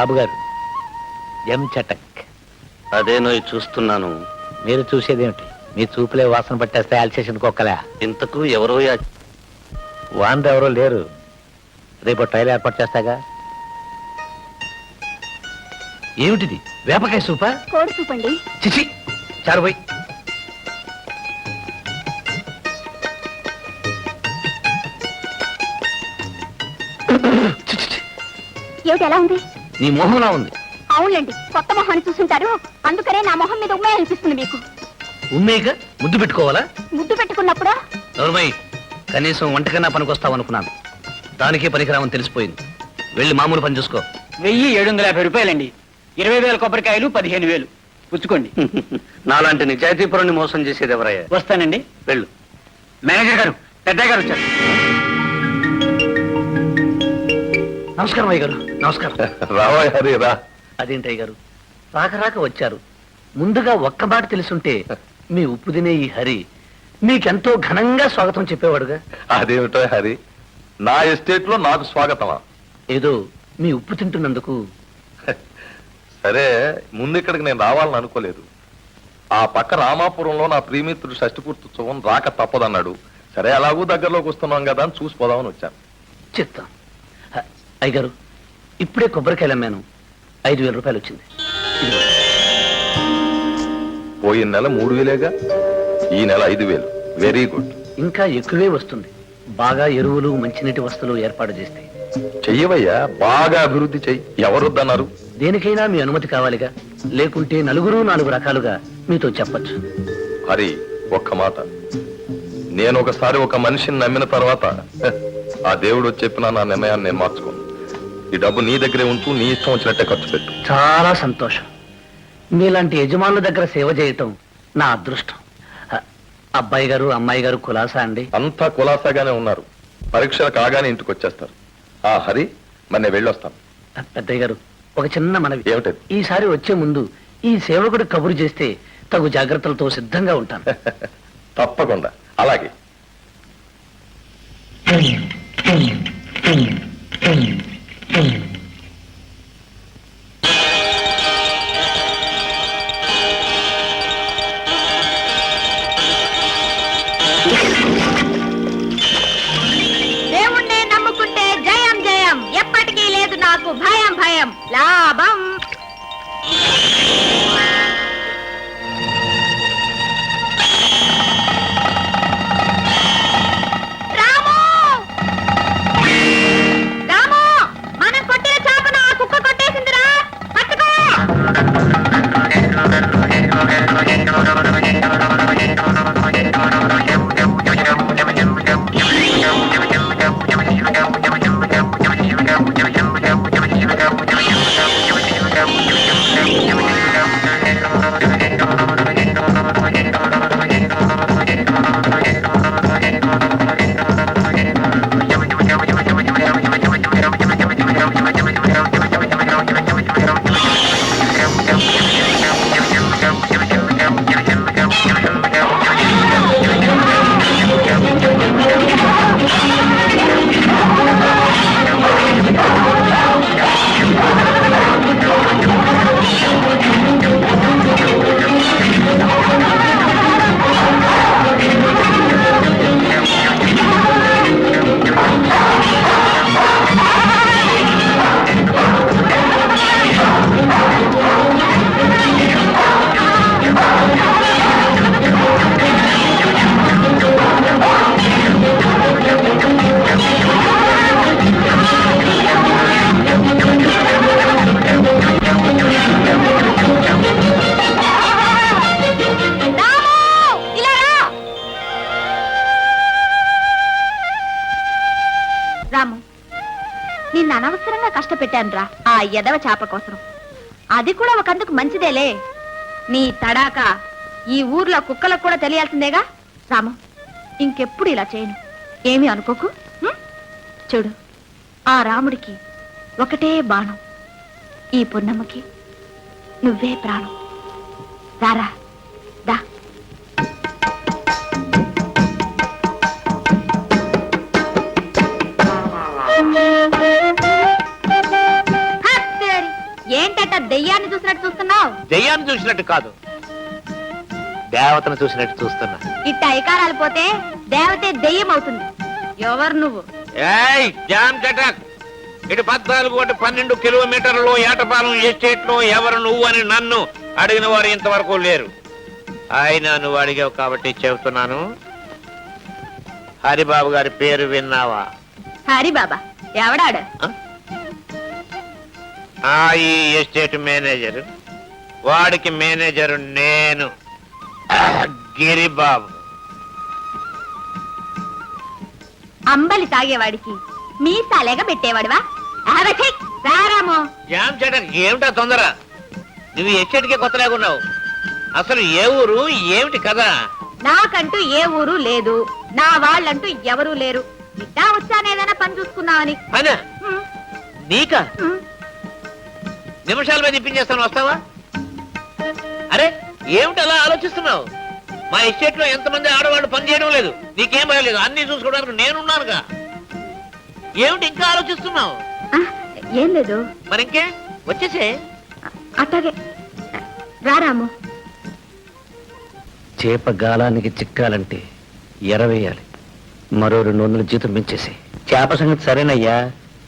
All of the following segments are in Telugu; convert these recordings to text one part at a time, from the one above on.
బాబు గారు, ఎం చటక్. అదేనో చూస్తున్నాను. మీరు చూసేదేమిటి? మీ చూపులే వాసన పట్టేస్తే ఆల్సేషన్ కుక్కలే. ఇంతకు ఎవరో వాండ్రు ఎవరో లేరు. రేపు ట్రైల్ ఏర్పాటు చేస్తాగా. ఏమిటిది? వేపకాయ సూపా? కోడి సూప్ అండి. చిచి, చారుపోయి. ఏమిటి ఎలా ఉంది? నీ మొహంలా ఉంది. అవునండి, కొత్త మొహాన్ని చూసుంటారు, అందుకనే నా మొహం మీద ఉమ్మే అనిపిస్తుంది మీకు. ఉమ్మేగా ముద్దు పెట్టుకోవాలా? ముద్దు పెట్టుకున్నప్పుడు నోర్మయ్య, కనీసం వంటకన్నా పనికొస్తావు అనుకున్నాను. దానికే పనికిరామని తెలిసిపోయింది. వెళ్ళి మామూలు పని చూసుకో. 1750 రూపాయలండి. 20,000 కొబ్బరికాయలు, 15,000 పుచ్చుకోండి. నాలాంటి నిజాయితీపురాన్ని మోసం చేసేది ఎవరయ్యా? వస్తానండి. వెళ్ళు. మేనేజర్ గారు, పెద్దయ్య గారు వచ్చారు. నమస్కారం అయ్య గారు. నమస్కారం. రావా హరి రా. అదేంటి అయ్య గారు, రాక రాక వచ్చారు. ముందుగా ఒక్క మాట తెలుసుంటే మీ ఉప్పు తినే ఈ హరి మీకెంతో ఘనంగా స్వాగతం చెప్పేవాడుగా. అదేమిటో హరి, నా ఎస్టేట్ లో నాకు స్వాగతమా? ఏదో మీ ఉప్పు తింటున్నందుకు. సరే, ముందు ఇక్కడికి నేను రావాలని అనుకోలేదు. ఆ పక్క రామాపురంలో నా ప్రియమిత్రుడు షష్టిపూర్తోత్సవం రాక తప్పదన్నాడు. సరే, అలాగూ దగ్గరలోకి వస్తున్నాం కదా అని చూసిపోదామని వచ్చాను. చెప్తాం. అయ్యగారు, ఇప్పుడే కొబ్బరికాయలు అమ్మాను. 5,000 రూపాయలు వచ్చింది. ఇదిగో. పోయిన నెల 3,000గా, ఈ నెల 5,000. Very good. ఇంకా ఎక్కువే వస్తుంది. బాగా ఎరువులు, మంచినీటి వస్తువులు ఏర్పాటు చేస్తే. చెయ్యవయ్యా, బాగా అభివృద్ధి చెయ్యి. ఎవరొద్దన్నారు? దేనికైనా మీ అనుమతి కావాలిగా. లేకుంటే 4 రకాలుగా మీతో చెప్పచ్చు. హరి, ఒక్క మాట. నేను ఒకసారి ఒక మనిషిని నమ్మిన తర్వాత ఆ దేవుడు చెప్పిన నా నిర్ణయాన్ని నేను మార్చుకోను. ఈ డబ్బు నీ దగ్గరే ఉంటూ నీ ఇష్టం వచ్చినట్టే ఖర్చు పెట్టు. చాలా సంతోషం. మీలాంటి యజమానుల దగ్గర సేవ చేయటం నా అదృష్టం. అబ్బాయి గారు, అమ్మాయి గారు కులాసా అండి? అంతా కులాసాగానే ఉన్నారు. పరీక్షలు కాగానే ఇంటికి వచ్చేస్తారు. ఆ హరి, మరి నేను వెళ్ళొస్తాను. పెద్దయ్య గారు, ఒక చిన్న మనవి. ఏమిటది? ఈసారి వచ్చే ముందు ఈ సేవకుడు కబురు చేస్తే తగు జాగ్రత్తలతో సిద్ధంగా ఉంటాను. తప్పకుండా. అలాగే. దేవుణ్ణి నమ్ముకుంటే జయం జయం, ఎప్పటికీ లేదు నాకు భయం భయం. లాభం. రాము, రాము, మనం కొట్టిన చాపను ఆ కుక్క కొట్టేసిందిరా. పట్టుకో. రాము, నిన్ను అనవసరంగా కష్టపెట్టానురా ఆ ఎదవ చాప కోసం. అది కూడా ఒకందుకు మంచిదేలే. నీ తడాక ఈ ఊర్లో కుక్కలకు కూడా తెలియాల్సిందేగా. రాము, ఇంకెప్పుడు ఇలా చేయను. ఏమీ అనుకోకు. చూడు, ఆ రాముడికి ఒకటే బాణం, ఈ పున్నమ్మకి నువ్వే ప్రాణం. రారా, దా. ఏంటట దెయ్యాన్ని చూసినట్టు చూస్తున్నావు? దెయ్యాన్ని చూసినట్టు కాదు, దేవతను చూసినట్టు చూస్తున్నా. ఇట్ట ఐకారాలు పోతే దేవతే దెయ్యం అవుతుంది. ఎవరు నువ్వు? ఏయ్ జామ్ చటక్, ఇటు 14 కిలోమీటర్లు ఏటపాలెం ఎస్టేట్ లో ఎవరు నువ్వు అని నన్ను అడిగిన వారు ఇంతవరకు లేరు. అయినా నువ్వు అడిగావు కాబట్టి చెబుతున్నాను. హరిబాబు గారి పేరు విన్నావా? హరిబాబా ఎవడాడు? ఈ ఎస్టేట్ మేనేజర్, వాడికి మేనేజరు నేను, గిరిబాబు. అంబలి తాగేవాడికి మీసాలేగా పెట్టేవాడివా? రారామో. జామ్ చటక్, ఏమిటా తొందర? నువ్వు ఎస్టేట్కే కొత్తలాగున్నావు. అసలు ఏ ఊరు, ఏమిటి కదా? నాకంటూ ఏ ఊరు లేదు, నా వాళ్ళంటూ ఎవరూ లేరు. ఇట్టా వచ్చానేదైనా పని చూసుకున్నావని. అనా హ్మ్, నీకా? హ్మ్. నిమిషాల మీద ఇప్పించేస్తాను, వస్తావా? అరే ఏమిటి అలా ఆలోచిస్తున్నావు? మా ఎస్టేట్ లో ఎంతమంది ఆడవాళ్ళు పని చేయడం లేదు, నీకేం భయలేదు, అన్ని చూసుకోవడానికి నేనున్నానుగా. ఏమిటి ఇంకా ఆలోచిస్తున్నావు? ఆ, ఏం లేదు. మరి ఇంకే వచ్చేసే. అట్టగే రారాము. చేప గాలానికి చిక్కాలంటే ఎరవేయాలి. మరో 200 జీతం పెంచేసి. చేప సంగతి సరేనయ్యా,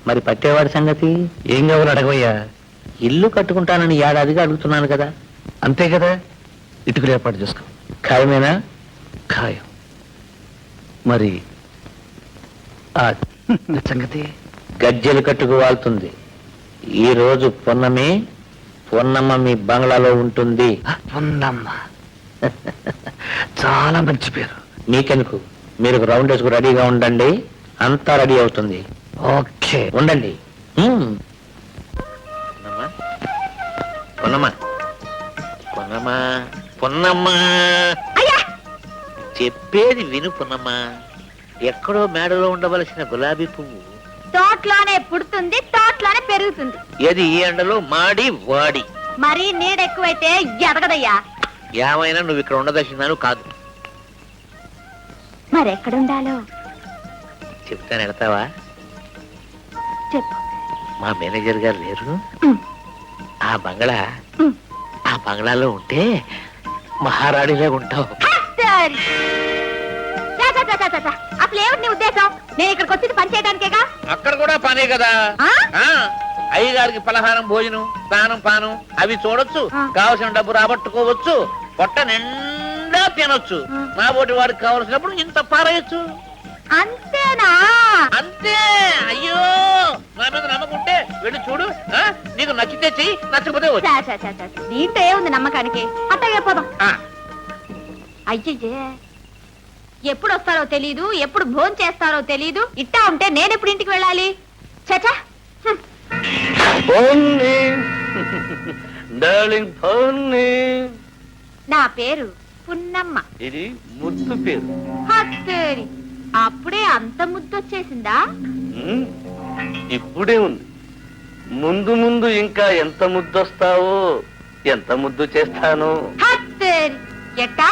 మరి పట్టేవాడి సంగతి ఏం కావాలి అడగవయ్యా. ఇల్లు కట్టుకుంటానని ఏడాదిగా అడుగుతున్నాను కదా. అంతే కదా, ఇటుకలు ఏర్పాటు చేసుకో. ఖాయమేనా? ఖాయం. మరి ఆ సంగతి గజ్జెలు కట్టుకు వాళ్తుంది. ఈ రోజు పొన్నమ్మ మీ బంగ్లాలో ఉంటుంది. పొన్నమ్మ చాలా మంచి పేరు. మీకెందుకు, మీరు రౌండ్ వేసుకు రెడీగా ఉండండి, అంతా రెడీ అవుతుంది. ఓకే ఉండండి. పొన్నమ్మా, పొన్నమ్మా, పొన్నమ్మా, చెప్పేది విను పొన్నమ్మా. ఎక్కడో మేడలో ఉండవలసిన గులాబీ పువ్వు తోటలోనే పుడుతుంది, తోటలోనే పెరుగుతుంది. ఏది ఈ ఎండలో మాడి వాడి. మరి నీడ ఎక్కువైతే ఎదగదయ్యా. ఏమైనా నువ్వు ఇక్కడ ఉండదలిసిందాను కాదు. మరెక్కడుండాలో చెప్తాను, వెళ్తావా? చెప్పు. మా మేనేజర్ గారు లేరు, ఉమ్, ఆ బంగ్లా, ఉమ్. ఆ బంగ్లాలో ఉంటే మహారాణిలా ఉంటావు. సరే. చా, చా, చా, చా, చా, చా. అసలు ఏమిటి నీ ఉద్దేశం? నేను ఇక్కడికి వచ్చింది పని చేయడానికేగా. అక్కడ కూడా పనే కదా. ఆ? అయ్యగారికి పలహారం, భోజనం, స్నానం, పానం అవి చూడొచ్చు, ఆ. కావలసిన డబ్బు రాబట్టుకోవచ్చు, పొట్ట నిండా తినొచ్చు. ఆ. నా బోటి వాడికి కావలసినప్పుడు ఇంత పారేయచ్చు. అంతేనా? అంతే. అయ్యో, నా మీద నమ్మకుంటే వెళ్ళి చూడు. నీకు నచ్చితే చెయ్యి, నచ్చకపోతే వచ్చి. చా, చా, చా, చా. దీంట్లో ఏముంది నమ్మకానికి? అట్టగే పోదాం. అయ్యయ్యే, ఎప్పుడు వస్తారో తెలీదు, ఎప్పుడు భోజనం చేస్తారో తెలీదు. ఇట్టా ఉంటే నేనెప్పుడు ఇంటికి వెళ్ళాలి? చచా. డార్లింగ్ పొన్ని. నా పేరు పున్నమ్మ. ఇది ముద్దు పేరు. హత్తేరి, అప్పుడే అంత ముద్దొచ్చేసిందా? ఉమ్, ఇప్పుడే ఉంది. ముందు ముందు ఇంకా ఎంత ముద్దొస్తావో, ఎంత ముద్దు చేస్తానో హత్తేరి, ఎట్టా?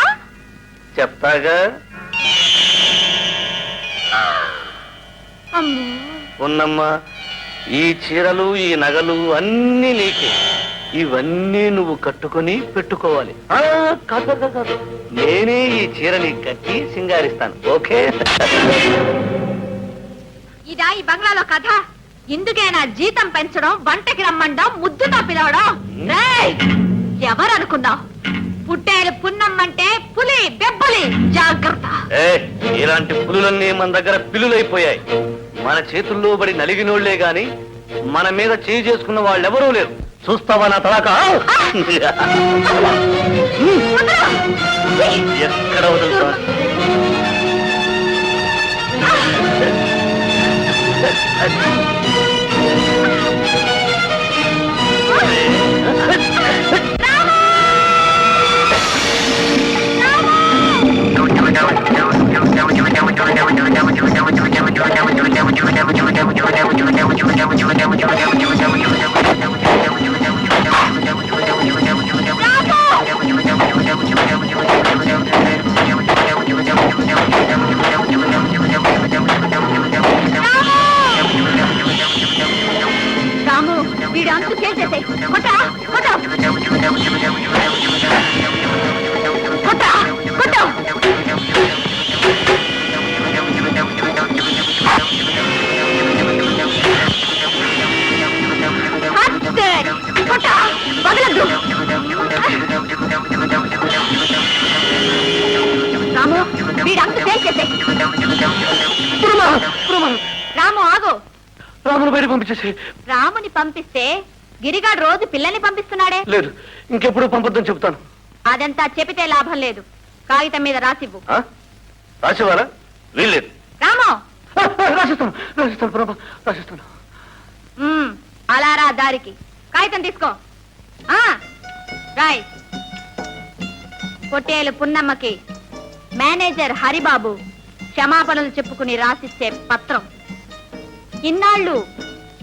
చెప్తాగా. అమ్మో, ఉన్నమ్మా, ఈ చీరలు, ఈ నగలు అన్నీ నీకే. ఇవన్నీ నువ్వు కట్టుకొని పెట్టుకోవాలి. కాదు కాదు కాదు, నేనే ఈ చీరని కట్టి సింగారిస్తాను. ఓకే? ఇదా ఈ బంగ్లాలో కథ? ఇందుకేనా జీతం పెంచడం, వంటకి రమ్మండం, ముద్దుతో పిలవడం? రేయ్, ఎవరు అనుకున్నావు? పుట్టేలు పున్నమ్మంటే పులి, బెబ్బలి. జాగ్రత్త. ఇలాంటి పులులన్నీ మన దగ్గర పిల్లులైపోయాయి. మన చేతుల్లో పడి నలిగినోళ్లే గాని మన మీద చేయి చేసుకున్న వాళ్ళెవరూ లేరు. చూస్తావా నా తలాక? ఎక్కడ వదులుతా? కొట్టా కొట్టు కొట్టా కొట్టు అంతే. కొట్టా వదలద్దు. రాము వీడంత తేల్చేసే. రాము ఆగు. రామును బయట పంపించేసి. రాముని పంపిస్తే గిరిగాడు రోజు పిల్లల్ని పంపిస్తున్నాడే. లేదు, ఇంకెప్పుడు పంపొద్దని చెప్తాను. అదంతా చెబితే లాభం లేదు. కాగితం మీద రాసివ్వు. రాసేవారా? వీల్లేదు. రాము రాసిస్తాను రాసిస్తాను ప్రభా రాసిస్తాను. అలా రా దారికి. కాగితం తీసుకో. రాయ్. పొట్టేలు పున్నమ్మకి మేనేజర్ హరిబాబు క్షమాపణలు చెప్పుకుని రాసిచ్చే పత్రం. ఇన్నాళ్ళు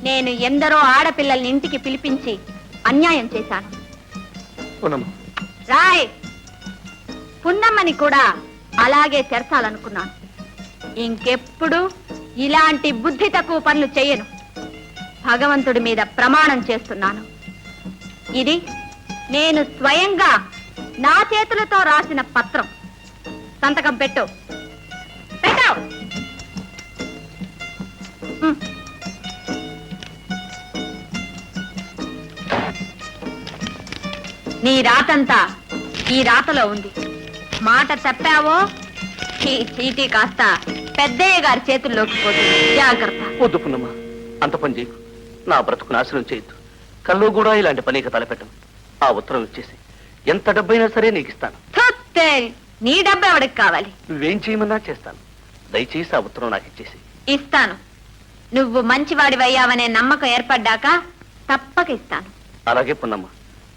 నేను ఎందరో ఆడపిల్లల్ని ఇంటికి పిలిపించి అన్యాయం చేశాను. రాయ్. పున్నమ్మని కూడా అలాగే చేర్చాలనుకున్నాను. ఇంకెప్పుడు ఇలాంటి బుద్ధి తక్కువ పనులు చేయను. భగవంతుడి మీద ప్రమాణం చేస్తున్నాను. ఇది నేను స్వయంగా నా చేతులతో రాసిన పత్రం. సంతకం పెట్టు. పెట్టు. నీ రాతంతా ఈ రాతలో ఉంది. మాట తప్పావో ఈ చీటీ కాస్త పెద్దయ్య గారి చేతుల్లోకి పోతుంది. జాగ్రత్త. వద్దు పున్నమ్మా, అంత పని చేయకు. నా బ్రతుకు నాశనం చేయొద్దు. కల్లో కూడా ఇలాంటి పనికి తలపెట్టను. ఆ ఉత్తరం ఇచ్చేసి ఎంత డబ్బైనా సరే నీకు ఇస్తాను. తుత్తే, నీ డబ్బు ఎవడికి కావాలి? నువ్వేం చేయమన్నా చేస్తాను. దయచేసి ఆ ఉత్తరం నాకు ఇచ్చేసి. ఇస్తాను. నువ్వు మంచివాడివయ్యావనే నమ్మకం ఏర్పడ్డాక తప్పక ఇస్తాను. అలాగే పున్నమ్మ,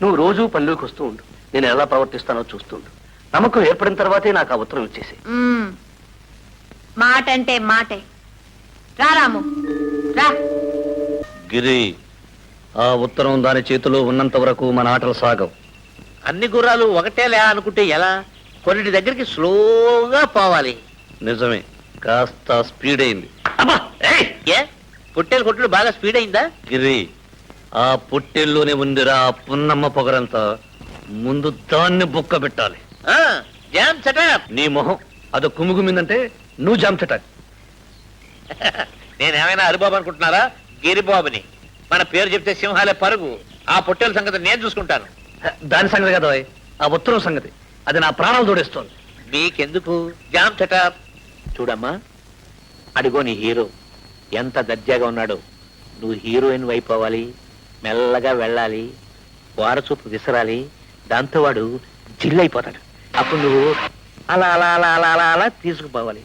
నువ్వు రోజూ పనిలోకి వస్తూ ఉండు. నేను ఎలా ప్రవర్తిస్తానో చూస్తుండు. నమ్మకం ఏర్పడిన తర్వాతే నాకు ఆ ఉత్తరం ఇచ్చేసి. మాట అంటే మాటే. రా రాము రా. గిరి, ఆ ఉత్తరం దాని చేతిలో ఉన్నంత వరకు మన ఆటలు సాగవు. అన్ని గుర్రాలు ఒకటేలే అనుకుంటే ఎలా? కొన్నిటి దగ్గరికి స్లోగా పోవాలి. నిజమే, కాస్త స్పీడ్ అయింది. అబ్బా, ఏయ్! ఏ పుట్టేలు కొట్టుడు బాగా స్పీడ్ అయిందా? గిరి, ఆ పొట్టెల్లోనే ఉందిరా ఆ పున్నమ్మ పొగరంతా. ముందు దాన్ని బుక్క పెట్టాలి. Jam setup. నీ మొహం అదో కుమ్ముగుమిందంటే నువ్వు జాంచటాక్. నేనేమైనా హరిబాబు అనుకుంటున్నారా? గిరిబాబుని. మన పేరు చెప్తే సింహాలే పరుగు. ఆ పొట్టేల సంగతి నేను చూసుకుంటాను. దాని సంగతి కదా, ఆ ఉత్తరం సంగతి. అది నా ప్రాణాలు తోడేస్తోంది. మీకెందుకు? Jam setup. చూడమ్మా, అడిగో నీ హీరో ఎంత దర్జాగా ఉన్నాడో. నువ్వు హీరోయిన్ అయిపోవాలి. మెల్లగా వెళ్ళాలి, వారచూపు విసరాలి. దాంతో వాడు జిల్లైపోతాడు. అప్పుడు నువ్వు అలా అలా అలా అలా అలా అలా తీసుకుపోవాలి.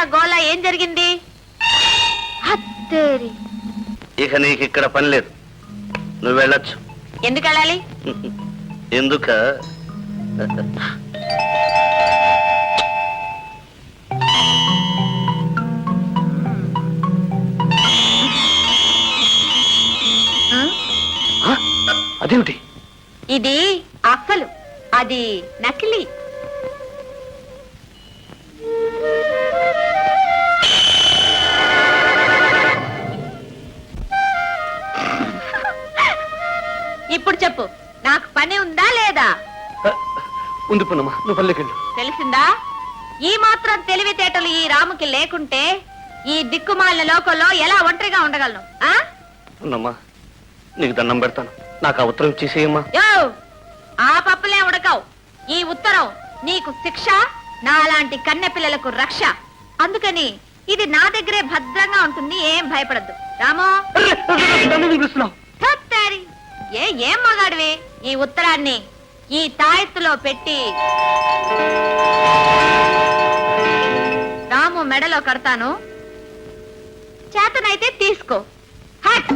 ఆ గోళ ఏం జరిగింది? హత్తేరి. ఇక నీకు ఇక్కడ పని లేదు, నువ్వు వెళ్ళొచ్చు. ఎందుకు వెళ్ళాలి? ఎందుక అదేమిటి? ఇది అసలు, అది నకిలీ. ఇప్పుడు చెప్పు, నాకు పని ఉందా లేదా? ఉంది పున్నమ్మా, నువ్వు పల్లెకెళ్ళు. తెలిసిందా? ఈ మాత్రం తెలివితేటలు ఈ రాముకి లేకుంటే ఈ దిక్కుమాలిన లోకంలో ఎలా ఒంటరిగా ఉండగలను? ఆ? ఉన్నమ్మా, నీకు దండం పెడతాను, నాకు ఆ ఉత్తరం ఇచ్చేసేయమ్మా. యో, ఆ పప్పులే ఉడకవు. ఈ ఉత్తరం నీకు శిక్ష, నాలాంటి కన్నె పిల్లలకు రక్ష. అందుకని ఇది నా దగ్గరే భద్రంగా ఉంటుంది, ఏం భయపడద్దు. రామో, తత్తారి. ఏం మగాడివి? ఈ ఉత్తరాన్ని ఈ తాయెత్తులో పెట్టి రాము మెడలో కడతాను, చేతనైతే తీసుకో. హట్.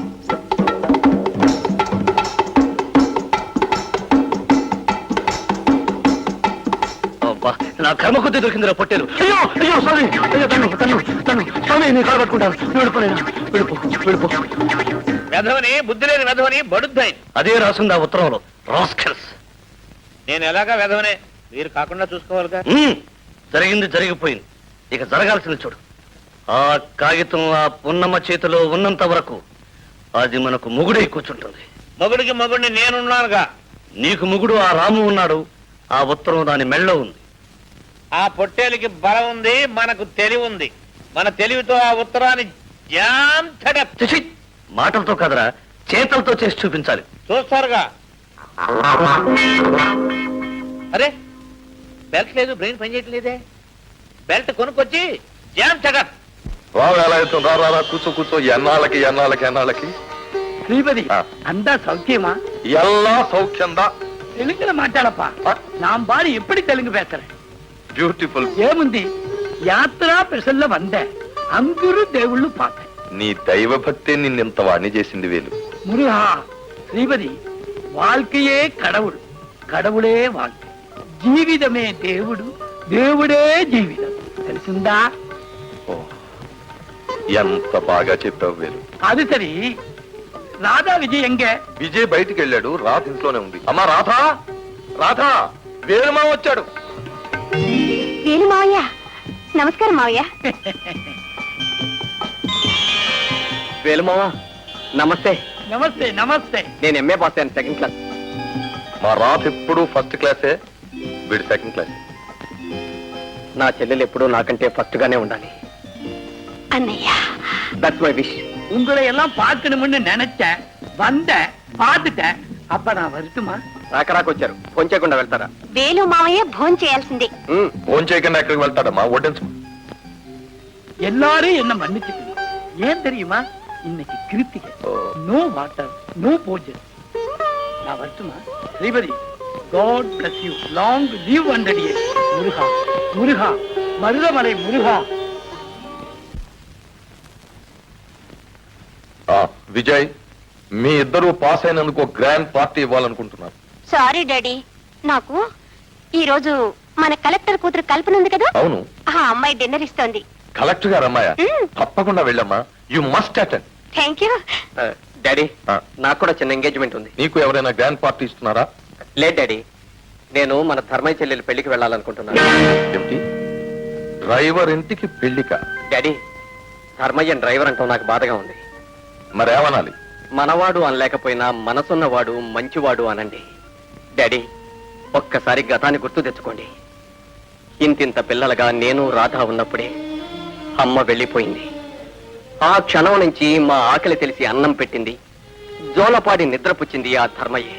అబ్బా, నా కర్మ కొద్ది దొరికిందిరా పొట్టేలు. అయ్యో అయ్యో స్వామి, అయ్యో తన్ను స్వామి, నీ కాలు పట్టుకుంటాను. నువ్వు వెళ్ళిపోలేనా? వెళ్ళిపో. వెధవని, బుద్ధి లేని వెధవని, బడుద్దాయి. అదే రాసింది ఆ ఉత్తరంలో. రాస్కెల్స్. నేను ఎలాగా వెధవనే, మీరు కాకుండా చూసుకోవాలిగా. జరిగింది జరిగిపోయింది, ఇక జరగాల్సింది చూడు. ఆ కాగితం ఆ పున్నమ్మ చేతిలో ఉన్నంత వరకు అది మనకు మొగుడై కూర్చుంటుంది. మొగుడికి మొగుడిని నేనున్నానుగా. నీకు మొగుడు ఆ రాము ఉన్నాడు, ఆ ఉత్తరం దాని మెళ్ళో ఉంది. ఆ పొట్టేలికి బలం ఉంది, మనకు తెలివి ఉంది. మన తెలివితో ఆ ఉత్తరాన్ని జామ్ తడప్ చిచి, మాటలతో కదరా, చేతలతో చేసి చూపించాలి. చూస్తారుగా. అరే, బెల్ట్ లేదు, బ్రెయిన్ పనిచేయట్లేదే. బెల్ట్ కొనుక్కొచ్చి జామ్ తడప్. ఎలా అవుతుంది? రా కూర్చో. ఎన్నాళ్ళకి శ్రీపతి, ఆ. అంతా సౌఖ్యమా? ఎల్లా సౌఖ్యందా? తెలుగులో మాట్లాడప్పా. நான் பாடி எப்படி தெலுங்கு பேசுறேன்? బ్యూటిఫుల్. ఏముంది, యాత్రా పెసల్ల వందే అంగురు దేవుళ్ళు పాత. నీ దైవభక్తే నిన్నింత వాణ్ణి చేసింది వేలు. మురుహా, శ్రీపతి, வாழ்க்கையே கடவுள், கடவுளே வாழ்க்கை, జీవితమే దేవుడు, దేవుడే జీవితం. తెలిసిందా? ఓ, ఎంత బాగా చెప్పావు వేలు. అది సరి, రాధా విజయ్ ఎంగే? విజయ్ బయటికి వెళ్ళాడు, రాధ ఇంట్లోనే ఉంది. అమ్మా రాధా, వేలుమా వచ్చాడు. వేలు మావయ్య, నమస్కారం మావయ్య. వేలుమావా, నమస్తే. నమస్తే నమస్తే. నేను ఎంఏ పాస్ అయ్యాను, సెకండ్ క్లాస్. మా రాధ ఎప్పుడు ఫస్ట్ క్లాసే, వీడు సెకండ్ క్లాస్. నా చెల్లెలు ఎప్పుడూ నాకంటే ఫస్ట్ గానే ఉండాలి. అన్నయ్య, దట్స్ మై విష్. உங்களை எல்லாம் பார்க்கணும்னு நினைச்சேன், வந்தேன், பார்த்துட்டேன். அப்ப நான் வரட்டுமா? రాకరాకొచ్చారు, ఫోన్ చేయకుండా వెళ్తారా? వేలు మావయ్య భోన్ చేయాల్సిందే. ఫోన్ చేయకుండా ఎక్కడికి వెళ్తాడమ్మా? వడ్డించు. எல்லாரும் என்ன மன்னிச்சுக்கணும். ஏன் தெரியுமா? இன்னைக்கு கிருத்திகை, நோ வாட்டர், நோ பூஜை. நான் வரட்டுமா? Sripathi, god bless you, long live 100 years. Muruga, Marudhamalai Muruga. Vijay, మీ ఇద్దరు పాస్ అయినందుకు గ్రాండ్ పార్టీ ఇవ్వాలనుకుంటున్నారు. సారీ డాడీ, నాకు ఈ రోజు మన కలెక్టర్ కూతురు కల్పన ఉంది కదా, అవును, ఆ అమ్మాయి డిన్నర్ ఇస్తోంది. కలెక్టర్ గారు అమ్మాయ? తప్పకుండా వెళ్ళమ్మా, you must attend. Thank you. Daddy, నాకు కూడా చిన్న ఎంగేజ్మెంట్ ఉంది. నీకు ఎవరైనా గ్రాండ్ పార్టీ ఇస్తున్నారా? లేదు డాడీ, నేను మన ధర్మయ్య చెల్లెలు పెళ్లికి వెళ్ళాలనుకుంటున్నాను. ఏమిటి, డ్రైవర్ ఇంటికి పెళ్లిక? డాడీ, ధర్మయ్య డ్రైవర్ అంటాం నాకు బాధగా ఉంది. మరేమనాలి? మనవాడు అనలేకపోయినా మనసున్నవాడు మంచివాడు అనండి. డాడీ, ఒక్కసారి గతాన్ని గుర్తు తెచ్చుకోండి. ఇంతింత పిల్లలుగా నేను రాధా ఉన్నప్పుడే అమ్మ వెళ్ళిపోయింది. ఆ క్షణం నుంచి మా ఆకలి తెలిసి అన్నం పెట్టింది, జోలపాడి నిద్రపుచ్చింది ఆ ధర్మయ్యే.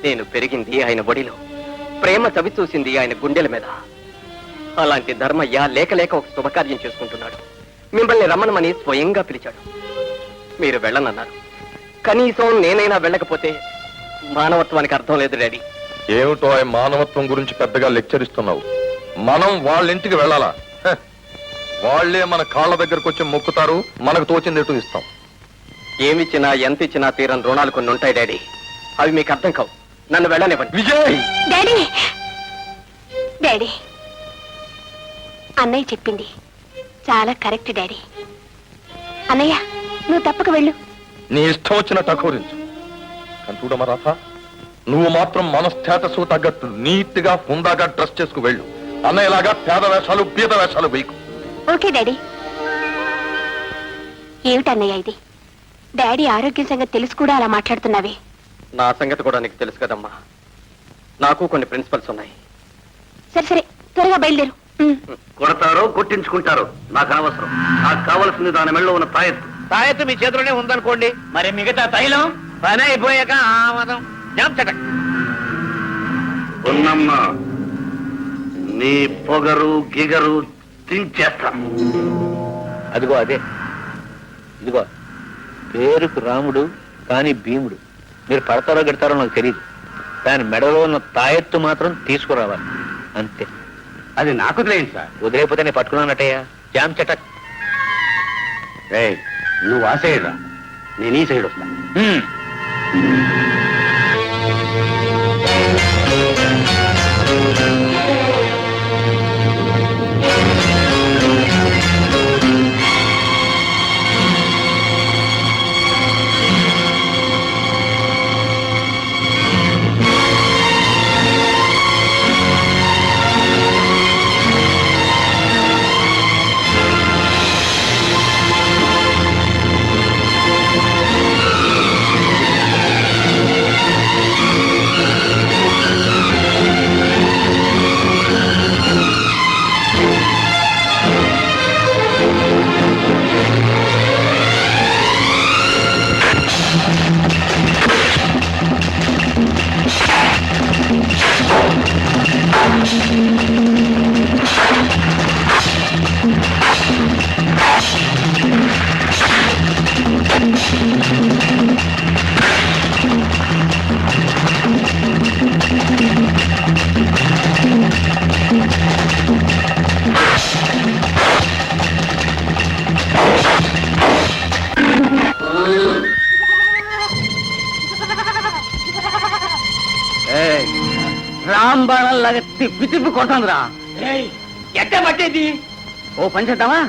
నేను పెరిగింది ఆయన ఒడిలో, ప్రేమ చవి చూసింది ఆయన గుండెల మీద. అలాంటి ధర్మయ్య లేక లేక ఒక శుభకార్యం చేసుకుంటున్నాడు. మిమ్మల్ని రమ్మనమని స్వయంగా పిలిచాడు. మీరు వెళ్ళనన్నారు. కనీసం నేనైనా వెళ్ళకపోతే మానవత్వానికి అర్థం లేదు డాడీ. ఏమిటో ఆ మానవత్వం గురించి పెద్దగా లెక్చర్ ఇస్తున్నావు? మనం వాళ్ళ ఇంటికి వెళ్ళాలా? హ, వాళ్లే మన కాళ్ళ దగ్గరకు వచ్చి మొక్కుతారు, మనకు తోచింది ఎటు ఇస్తాం. ఏమిచ్చినా ఎంత ఇచ్చినా తీరని రుణాలు కొన్ని ఉంటాయి డాడీ. అవి మీకు అర్థం కావు. నన్ను వెళ్ళనివ్వండి. విజయ్, డాడీ డాడీ అన్నయ్య చెప్పింది చాలా కరెక్ట్ డాడీ. అన్నయ్య నువ్వు తప్పక వెళ్ళు. నీ ఇష్టం వచ్చినట్టు అఘోరించు. కానీ చూడమా రాధ, నువ్వు మాత్రం మన స్టేటస్ తగ్గట్టు నీట్ గా హుందాగా డ్రెస్ చేసుకు వెళ్ళు. అన్నయ్యలాగా పేద వేషాలు పీద వేషాలు వేయకు. Okay daddy. ఏమిటన్నయ్య ఇది? డాడీ ఆరోగ్యం సంగతి తెలుసు కూడా అలా మాట్లాడుతున్నావే. నా సంగతి కూడా నీకు తెలుసు కదమ్మా. నాకు కొన్ని ప్రిన్సిపల్స్ ఉన్నాయి. సరే సరే త్వరగా బయలుదేరు. కొడతారో కొట్టించుకుంటారో నాకు అనవసరం. నాకు కావలసింది దాని మెళ్ళలో ఉన్న తాయెత్తు. తాయెత్తు మీ చేతిలోనే ఉందనుకోండి, మరి మిగతా తైలం పని అయిపోయాక ఆమదం జాంచటక్. ఉన్నమ్మ, నీ పొగరు గిగరు తించేస్తా. అదిగో అదే, ఇదిగో పేరుకు రాముడు కానీ భీముడు. మీరు పడతారో గెడతారో నాకు తెలియదు, దాని మెడలో ఉన్న తాయెత్తు మాత్రం తీసుకురావాలి అంతే. అది నాకు వదిలేయండి సార్. వదిలేకపోతే నేను పట్టుకున్నానటయ్యా. జామ్ చటక్. నువ్వు ఆ సైడ్ రా, నేను ఈ సైడ్ వస్తా. రాంబాణం లాగా తిప్పి తిప్పి కొడుతుందిరా. ఎట్ట పట్టేది? ఓ పని చేద్దామా,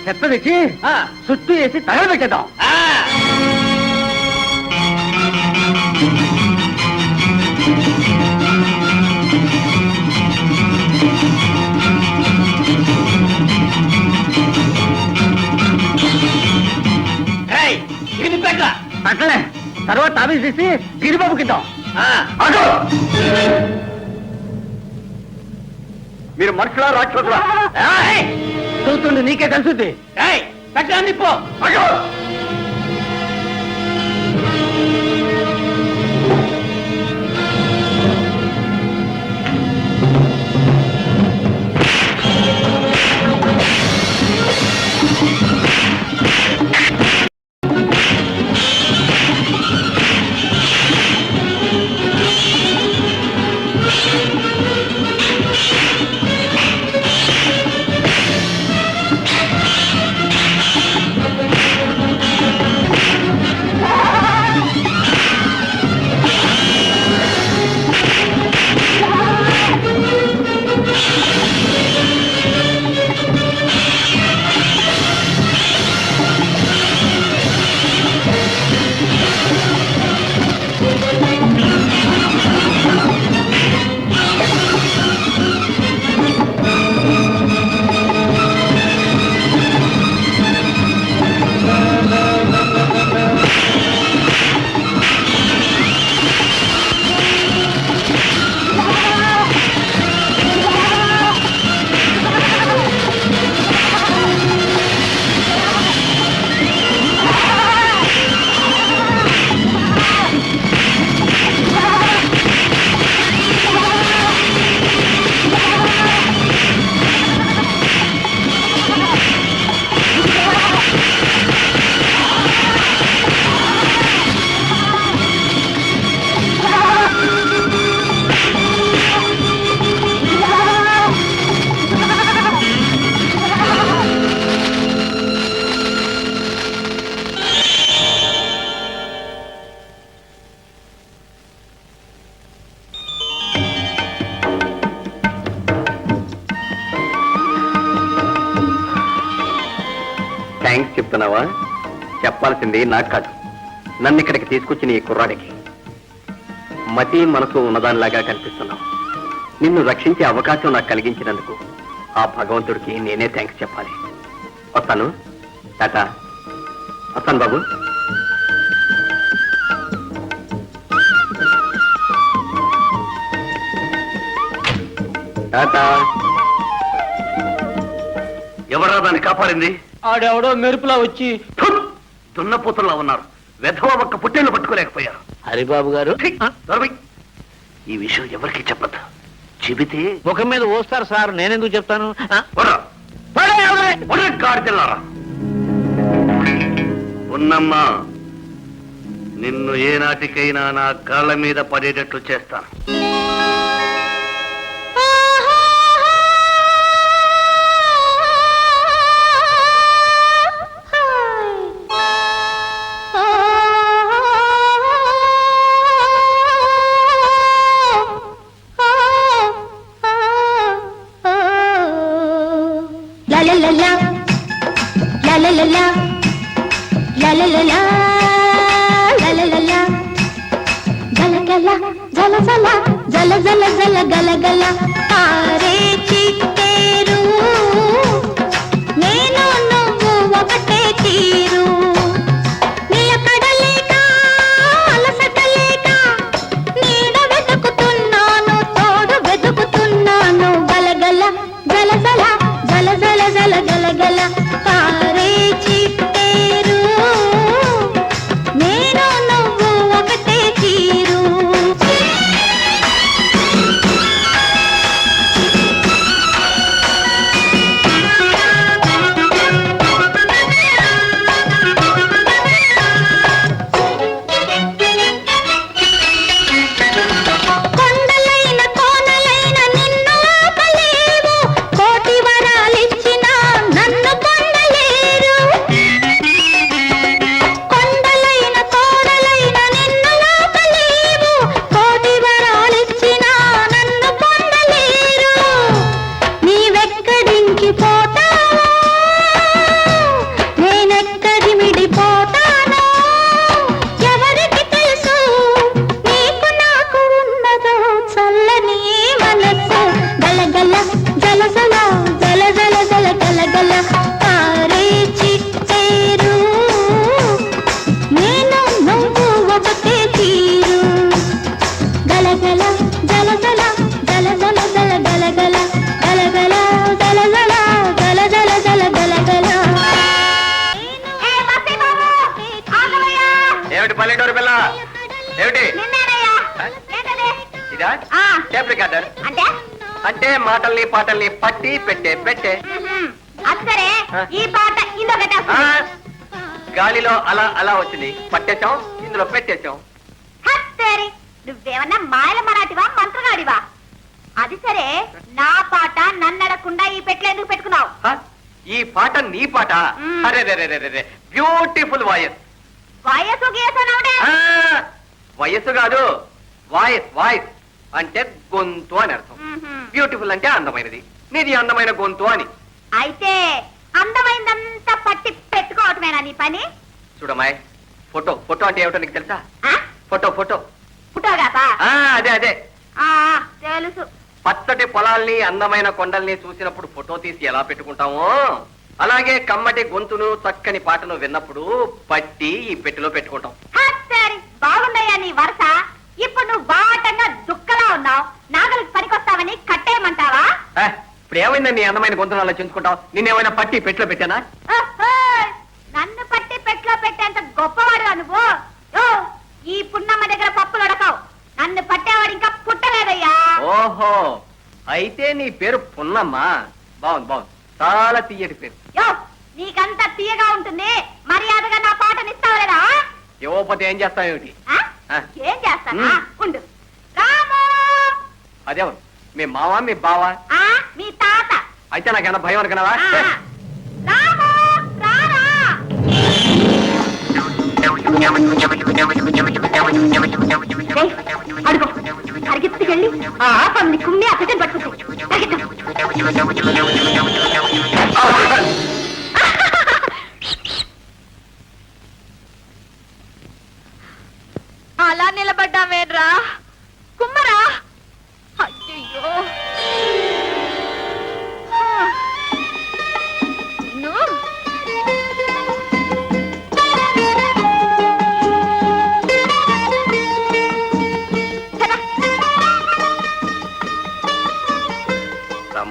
చెత్త తెచ్చి చుట్టూ వేసి తగలబెట్టేద్దాం. ఇది పెట్టలే తర్వాత తాబీ చేసి గిరిబాబుకిద్దాం. మీరు మనుషులా రాక్షసులా? చూస్తుండే నీకే తెలుసుద్ది. పెట్టండి పో. థ్యాంక్స్ చెప్తున్నావా? చెప్పాల్సింది నాకు కాదు, నన్ను ఇక్కడికి తీసుకొచ్చిన ఈ కుర్రాడికి. మతి మనసు ఉన్నదానిలాగా కనిపిస్తున్నావు. నిన్ను రక్షించే అవకాశం నాకు కలిగించినందుకు ఆ భగవంతుడికి నేనే థ్యాంక్స్ చెప్పాలి. వస్తాను. టాటా. వస్తాను బాబు. టాటా. ఎవరా దాన్ని కాపాడింది? ఆడెవడో మెరుపులా వచ్చి దున్నపోతుల్లా ఉన్నారు. వెధవ ఒక్క పుట్టేళ్ళు పట్టుకోలేకపోయారు. హరిబాబు గారు దొరబాయ్, ఈ విషయం ఎవరికి చెప్పద్దు. చెబితే ముఖం మీద ఓస్తారు సార్, నేనెందుకు చెప్తాను? గాడిదెల్లారా. ఉన్నమ్మా, నిన్ను ఏనాటికైనా నా కాళ్ళ మీద పడేటట్లు చేస్తాను. జల జల జల గల గల తారే చిట్టేరు నేను నువ్వు ఒకటే తీరు నిలకడలేక అలసటలేక నీడ వెతుకుతున్నాను తోడు వెతుకుతున్నాను గల గల జల జల జల జల జల గల గల తారే చిట్టేరు నేను నువ్వు ఒకటే తీరు ఏమిటి పల్లెటూరు పిల్ల? ఏమిటి ఇదా టేప్ రికార్డర్? అంటే మాటల్ని పాటల్ని పట్టి పెట్టే పెట్టే అసరే ఈ పాట ఇందొకట ఆ, గాలిలో అలా అలా వచ్చింది, పట్టేశాం, ఇందులో పెట్టేశాం. హత్తేరి నువ్వేమన్నా మాయల మరాఠివా మంత్రగాడివా? అది సరే, నా పాట నన్నడకుండా ఈ పెట్లు ఎందుకు పెట్టుకున్నావు? హ? ఈ పాట నీ పాట? అరే బ్యూటిఫుల్ వాయిస్. వయసు గీసనవుడే వయస్సు కాదు, వాయిస్. వాయిస్ అంటే గొంతు అని అర్థం. బ్యూటిఫుల్ అంటే అందమైనది. నీది అందమైన గొంతు అని. అయితే అందమైందంతా పట్టి పెట్టుకోవటమేనా నీ పని? చూడమ్మాయి, ఫోటో ఫోటో అంటే ఏమిటో నీకు తెలుసా? ఆ? ఫోటో ఫోటో పుట్టోగాపా? అదే ఆ, తెలుసు. పచ్చటి పొలాల్ని అందమైన కొండల్ని చూసినప్పుడు ఫోటో తీసి ఎలా పెట్టుకుంటామో, అలాగే కమ్మటి గొంతును చక్కని పాటను విన్నప్పుడు పట్టి ఈ పెట్టెలో పెట్టుకుంటాం. హత్తేరి బాగున్నాయా నీ వరుస? ఇప్పుడు నువ్వు బాటంగా దుక్కలా ఉన్నావు. నాగలికి పనికొస్తావని కట్టేయమంటావా? ఇప్పుడు ఏమైందని నీ అందమైన గొంతును అలా చించుకుంటావు? నిన్నేమైనా పట్టి పెట్టెలో పెట్టానా? నన్ను పట్టి పెట్లో పెట్టేంత గొప్పవాడు నువ్వు. ఓ, ఈ పున్నమ్మ దగ్గర పప్పులు ఉడకవు. నన్ను పట్టేవాడు ఇంకా పుట్టలేదయ్యా. ఓహో, అయితే నీ పేరు పున్నమ్మా? బాగుంది, చాలా తీయటి పేరు. యో, నీకంతా తీయగా ఉంటుంది. మర్యాదగా నా పాటనిస్తావులేదా? ఇవ్వకపోతే ఏం చేస్తావేమిటి? ఏం చేస్తానా? ఉండు. రాము! అదేవరు, మీ మావా మీ బావా? మీ తాత. అయితే నాకేమన్నా భయం అనుకున్నావా? రాము, రారా. అడుగు, పరిగెత్తుకెళ్ళి ఆ ఆపండి కుమ్మి అక్కడికి పట్టుకుంటాయి.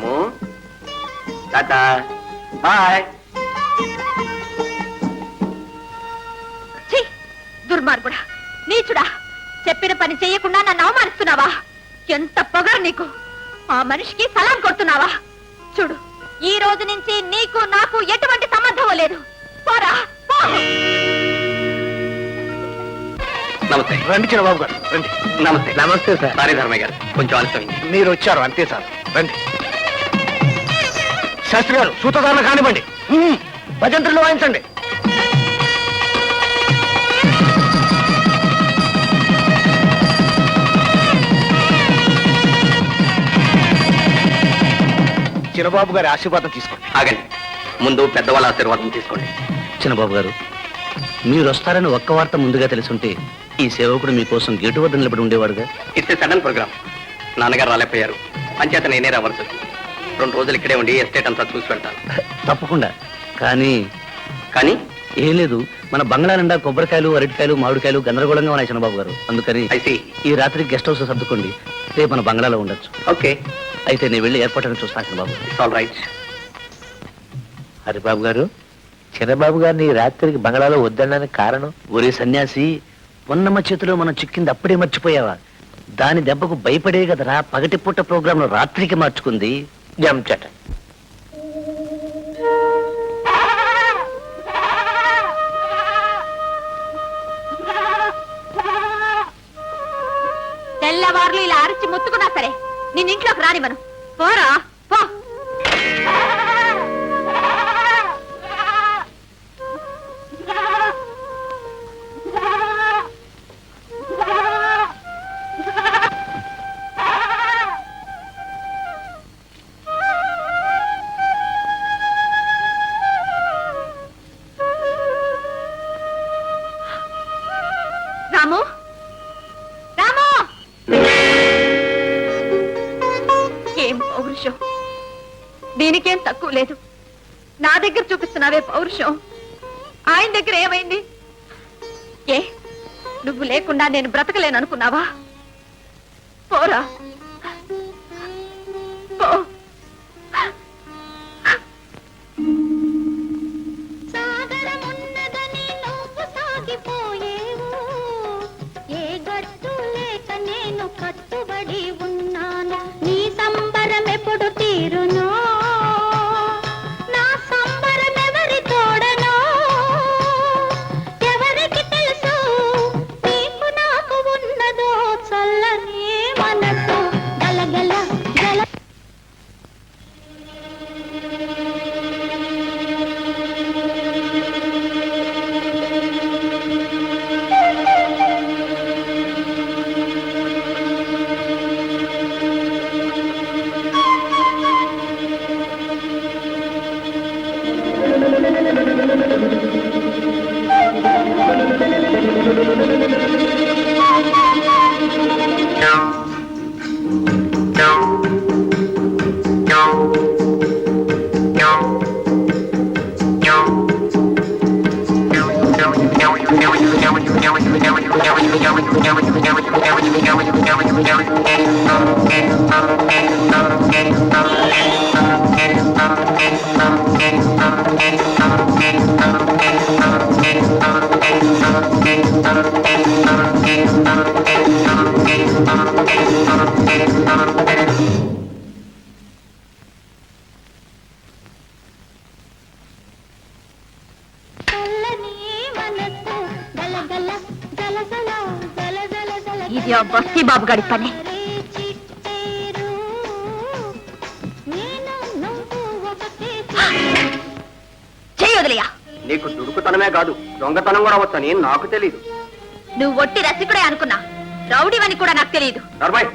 అమ్మో టాటా బాయ్. ఛీ, దుర్మార్గుడా, నీచుడా, చెప్పిన పని చెయ్యకుండా నన్ను అవమానిస్తున్నావా? ఎంత పొగరు నీకు! ఆ మనిషికి సలాం కొడుతున్నావా? చూడు, ఈ రోజు నుంచి నీకు నాకు ఎటువంటి సంబంధం లేదు. పోరా, పో. నమస్తే. రండి చిన్నబాబు గారు, రండి. నమస్తే. నమస్తే సార్. సారీ ధర్మయ్య గారు, కొంచెం ఆలస్యమైంది. మీరు వచ్చారు అంతే సార్. రండి. శాస్త్రి గారు, సూతదారులు కానివ్వండి. భజంత్రులు వాయించండి. చిన్నబాబు గారి ఆశీర్వాదం తీసుకోండి. ఆగండి, ముందు పెద్దవాళ్ళ ఆశీర్వాదం తీసుకోండి. చిన్నబాబు గారు, మీరు వస్తారని ఒక్క వార్త ముందుగా తెలుసుంటే ఈ సేవకుడు మీకోసం గేటు వద్ద నిలబడి ఉండేవాడుగా. It's sudden programme. నాన్నగారు రాలేకపోయారు, అంచేత నేనే రావాల్సి వచ్చింది. 2 రోజులు ఇక్కడే ఉండి ఎస్టేట్ అంతా చూసి వెళ్తాను. తప్పకుండా. కానీ కానీ ఏం లేదు, మన బంగ్లా నిండా కొబ్బరికాయలు, అరటికాయలు, మామిడికాయలు గందరగోళంగా ఉన్నాయి చిన్నబాబు గారు. అందుకని I see. ఈ రాత్రి గెస్ట్ హౌస్ సర్దుకోండి. రేపు మన బంగ్లాలో ఉండొచ్చు. ఓకే, అయితే నేను వెళ్ళి ఏర్పాట్లను చూస్తాను Chinnababu. It's all right. Haribabu గారు, చిన్నబాబు గారిని రాత్రికి బంగ్లాలో వద్దడానికి కారణం? ఒరే సన్యాసి, పొన్నమ్మ చేతిలో మనం చిక్కింది అప్పుడే మర్చిపోయావా? దాని దెబ్బకు భయపడే కదరా పగటిపూట ప్రోగ్రాంను రాత్రికి మార్చుకుంది. జంచట. తెల్లవార్లు ఇలా అరిచి ముత్తుకున్నా సరే నిన్న ఇంట్లోకి రానివ్వను. పోరా, పో. రాము, రాము! ఏం పౌరుషం! దీనికేం తక్కువ లేదు. నా దగ్గర చూపిస్తున్నావే పౌరుషం, ఆయన దగ్గర ఏమైంది? ఏ, నువ్వు లేకుండా నేను బ్రతకలేననుకున్నావా? పోరా, పో. సాగరమున్నదని నువ్వు సాగిపోయేవు, ఏ గట్టు లేక నేను కట్టుబడి ఉన్నాను. నీ సంబరం ఎప్పుడు తీరునో, నా సంబరం ఎవరి తోడనో, ఎవరికి తెలుసు నీకు నాకు ఉన్నదో చల్లని మనసు. గలగల గల ఇది ఆ బస్తీ బాబు గారి పని. చెయ్యొదిలయ్యా. నీకు దుడుకుతనమే కాదు, దొంగతనం కూడా వచ్చని నాకు తెలీదు. నువ్వు ఒట్టి రసికుడే అనుకున్నా, రౌడీవని కూడా నాకు తెలియదు. నర్మయ్,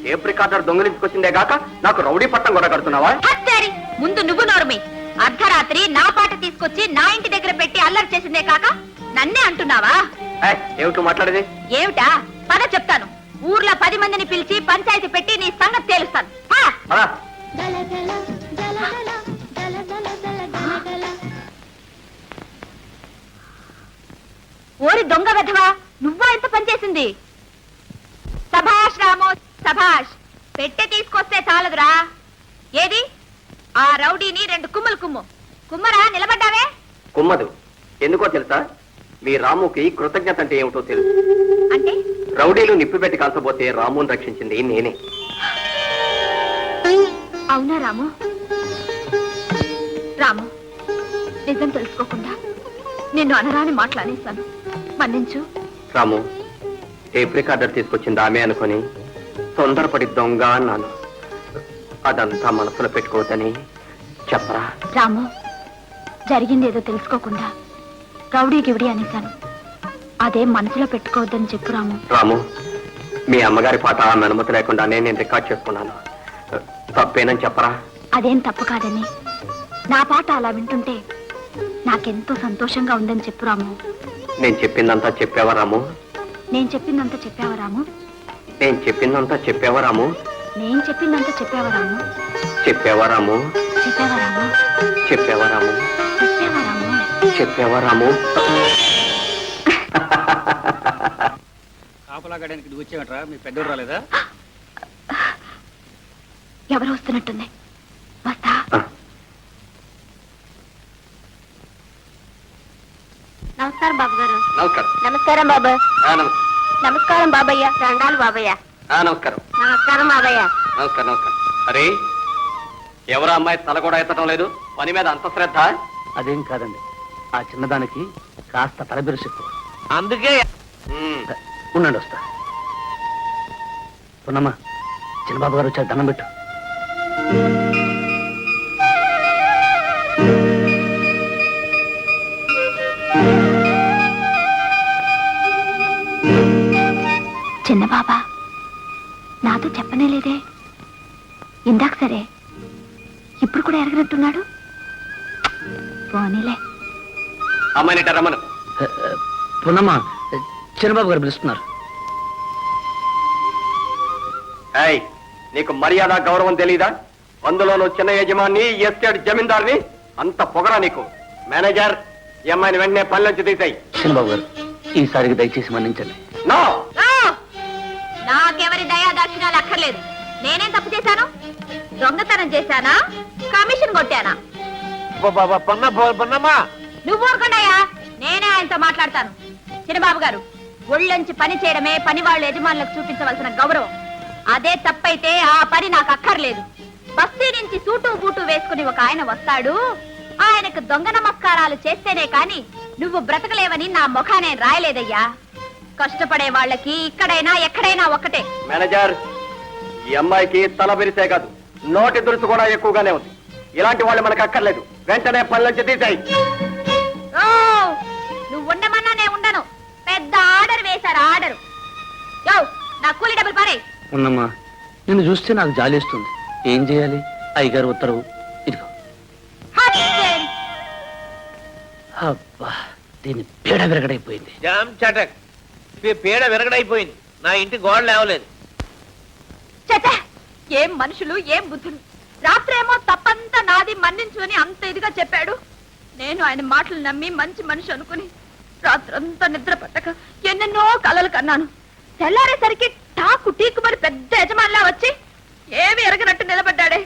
టేప్ రికార్డర్ దొంగిలించుకొచ్చిందే గాక నాకు రౌడీ పట్టం కూడా కడుతున్నావా? హత్యారి, ముందు నువ్వు నోరుమి. అర్ధరాత్రి నా పాట తీసుకొచ్చి నా ఇంటి దగ్గర పెట్టి అల్లరి చేసిందే కాక నన్నే అంటున్నావా? ఏమిటో మాట్లాడేది? ఏమిటా? పద చెప్తాను. ఊర్లో 10 మందిని పిలిచి పంచాయతీ పెట్టి నీ సంగతి తేలుస్తాను. అలా గలగల గలగల గలగల గలగల. ఓరి దొంగ వెధవా, నువ్వా ఇంత పనిచేసింది? సభాష్ రామో, సభాష్. పెట్టె తీసుకొస్తే చాలదురా, ఏది ఆ రౌడీని 2 కుమ్ములు కుమ్మరా నిలబడ్డావే? కుమ్మదు. ఎందుకో తెలుసా? మీ రాముకి కృతజ్ఞత అంటే ఏమిటో తెలుసు. అంటే రౌడీలు నిప్పు పెట్టి కాల్చబోతే రాముని రక్షించింది నేనే. అవునా రాము? రాము, నిజం తెలుసుకోకుండా నిన్ను అనరాని మాట్లాడేశాను, మన్నించు. రాము, టేప్ రికార్డర్ తీసుకొచ్చింది ఆమె అనుకుని తొందరపడి దొంగ అన్నాను. అదంతా మనసులో పెట్టుకోవద్దని చెప్పరా? రాము, జరిగింది ఏదో తెలుసుకోకుండా రౌడీ గివిడి అనేశాను. అదే మనసులో పెట్టుకోవద్దని చెప్పు రాము. రాము, మీ అమ్మగారి పాట ఆమె అనుమతి లేకుండానే నేను రికార్డ్ చేసుకున్నాను. తప్పేనని చెప్పరా? అదేం తప్పు కాదని, నా పాట అలా వింటుంటే నాకెంతో సంతోషంగా ఉందని చెప్పు రాము. నేను చెప్పిందంతా చెప్పావా రాము? నేను చెప్పిందంతా చెప్పావా రాము? నేను చెప్పిందంతా చెప్పావా రాము? నేను చెప్పిందంతా చెప్పావా రాము? చెప్పావా రాము? చెప్పావా రాము? చెప్పావా రాము? చెప్పావా రాము? చెప్పావా రాము? కాపలా గడానికి నువ్వు వచ్చేవట్రా? మీ పెద్దోడు రాలేదా? ఎవరు వస్తున్నట్టుంది, వస్తా. నమస్కారం బాబు గారు. నమస్కారం. నమస్కారం బాబు. నమస్కారం. బాబయ్య. దండాలు బాబయ్య. నమస్కారం. నమస్కారం బాబయ్య. నమస్కారం. నమస్కారం. అరే, ఎవరు అమ్మాయి తల కూడా ఎత్తడం లేదు? పని మీద అంత శ్రద్ధ? అదేం కాదండి, ఆ చిన్నదానికి కాస్త తలబిరుసు ఎక్కువ. అందుకే ఉండండి, వస్తా. పున్నమ్మా, చిన్నబాబు గారు వచ్చారు, దండం పెట్టు. చిన్న బాబా నాతో చెప్పనే లేదే. ఇందాక సరే, ఇప్పుడు కూడా ఎరగనట్టున్నాడు. పోనీలే. అమ్మాయిని రమ్మను. పున్నమ్మా, చిన్నబాబు గారు పిలుస్తున్నారు. ఏయ్, నీకు మర్యాద గౌరవం తెలీదా? అందులోనూ చిన్న యజమాని, ఎస్టేట్ జమీందార్ని, అంత పొగరా నీకు? మేనేజర్, ఈ అమ్మాయిని వెంటనే పనిలోంచి తీసాయి. చిన్నబాబు గారు, ఈసారికి దయచేసి మన్నించండి. నో, నాకెవరి దయా దక్షిణాలు అక్కర్లేదు. నేనేం తప్పు చేశాను? దొంగతనం చేశానా? కమిషన్ కొట్టానా? పొన్నమ్మా, నువ్వు ఊరుకుండాయా, నేనే ఆయనతో మాట్లాడతాను. చిన్నబాబు గారు, ఒళ్ళొంచి పని చేయడమే పని వాళ్ళ యజమానులకు చూపించవలసిన గౌరవం. అదే తప్పైతే ఆ పని నాకు అక్కర్లేదు. బస్తీ నుంచి సూటు బూటు వేసుకుని ఒక ఆయన వస్తాడు, ఆయనకు దొంగ నమస్కారాలు చేస్తేనే కాని నువ్వు బ్రతకలేవని నా ముఖానే రాయలేదయ్యా. కష్టపడే వాళ్ళకి ఇక్కడైనా ఎక్కడైనా ఒక్కటే. మేనేజర్, ఈ అమ్మాయికి తల బిరిసే కాదు, నోటి దురుసు కూడా ఎక్కువగానే ఉంది. ఇలాంటి వాళ్ళు మనకు అక్కర్లేదు. వెంటనే పనిలోంచి తీసాయి. ఓ, నువ్వు ఉండమన్నా నేను ఉండను. పెద్ద ఆర్డర్ వేశారు, ఆర్డర్. యో, నా కూలీ డబ్బులు పారే. ఉన్నమ్మా, నిన్ను చూస్తే నాకు జాలేస్తుంది. ఏం చేయాలి? అయ్యగారు ఉత్తరవు ఇదిగో. హత్యరి. అబ్బా, దీని పీడ విరగడైపోయింది. జామ్ చటక్, పేడ విరగడైపోయింది. నా ఇంటి గోడ లేవలేదు. చెత్త, ఏం మనుషులు, ఏం బుద్ధులు. రాత్రేమో తప్పంతా నాది, మన్నించు అని అంత ఇదిగా చెప్పాడు. నేను ఆయన మాటలు నమ్మి మంచి మనిషి అనుకుని రాత్రంతా నిద్ర పట్టక ఎన్నెన్నో కలలు కన్నాను. తెల్లారేసరికి టాకు టీకుమని పెద్ద యజమానిలా వచ్చి ఏమి ఎరగనట్టు నిలబడ్డాడే.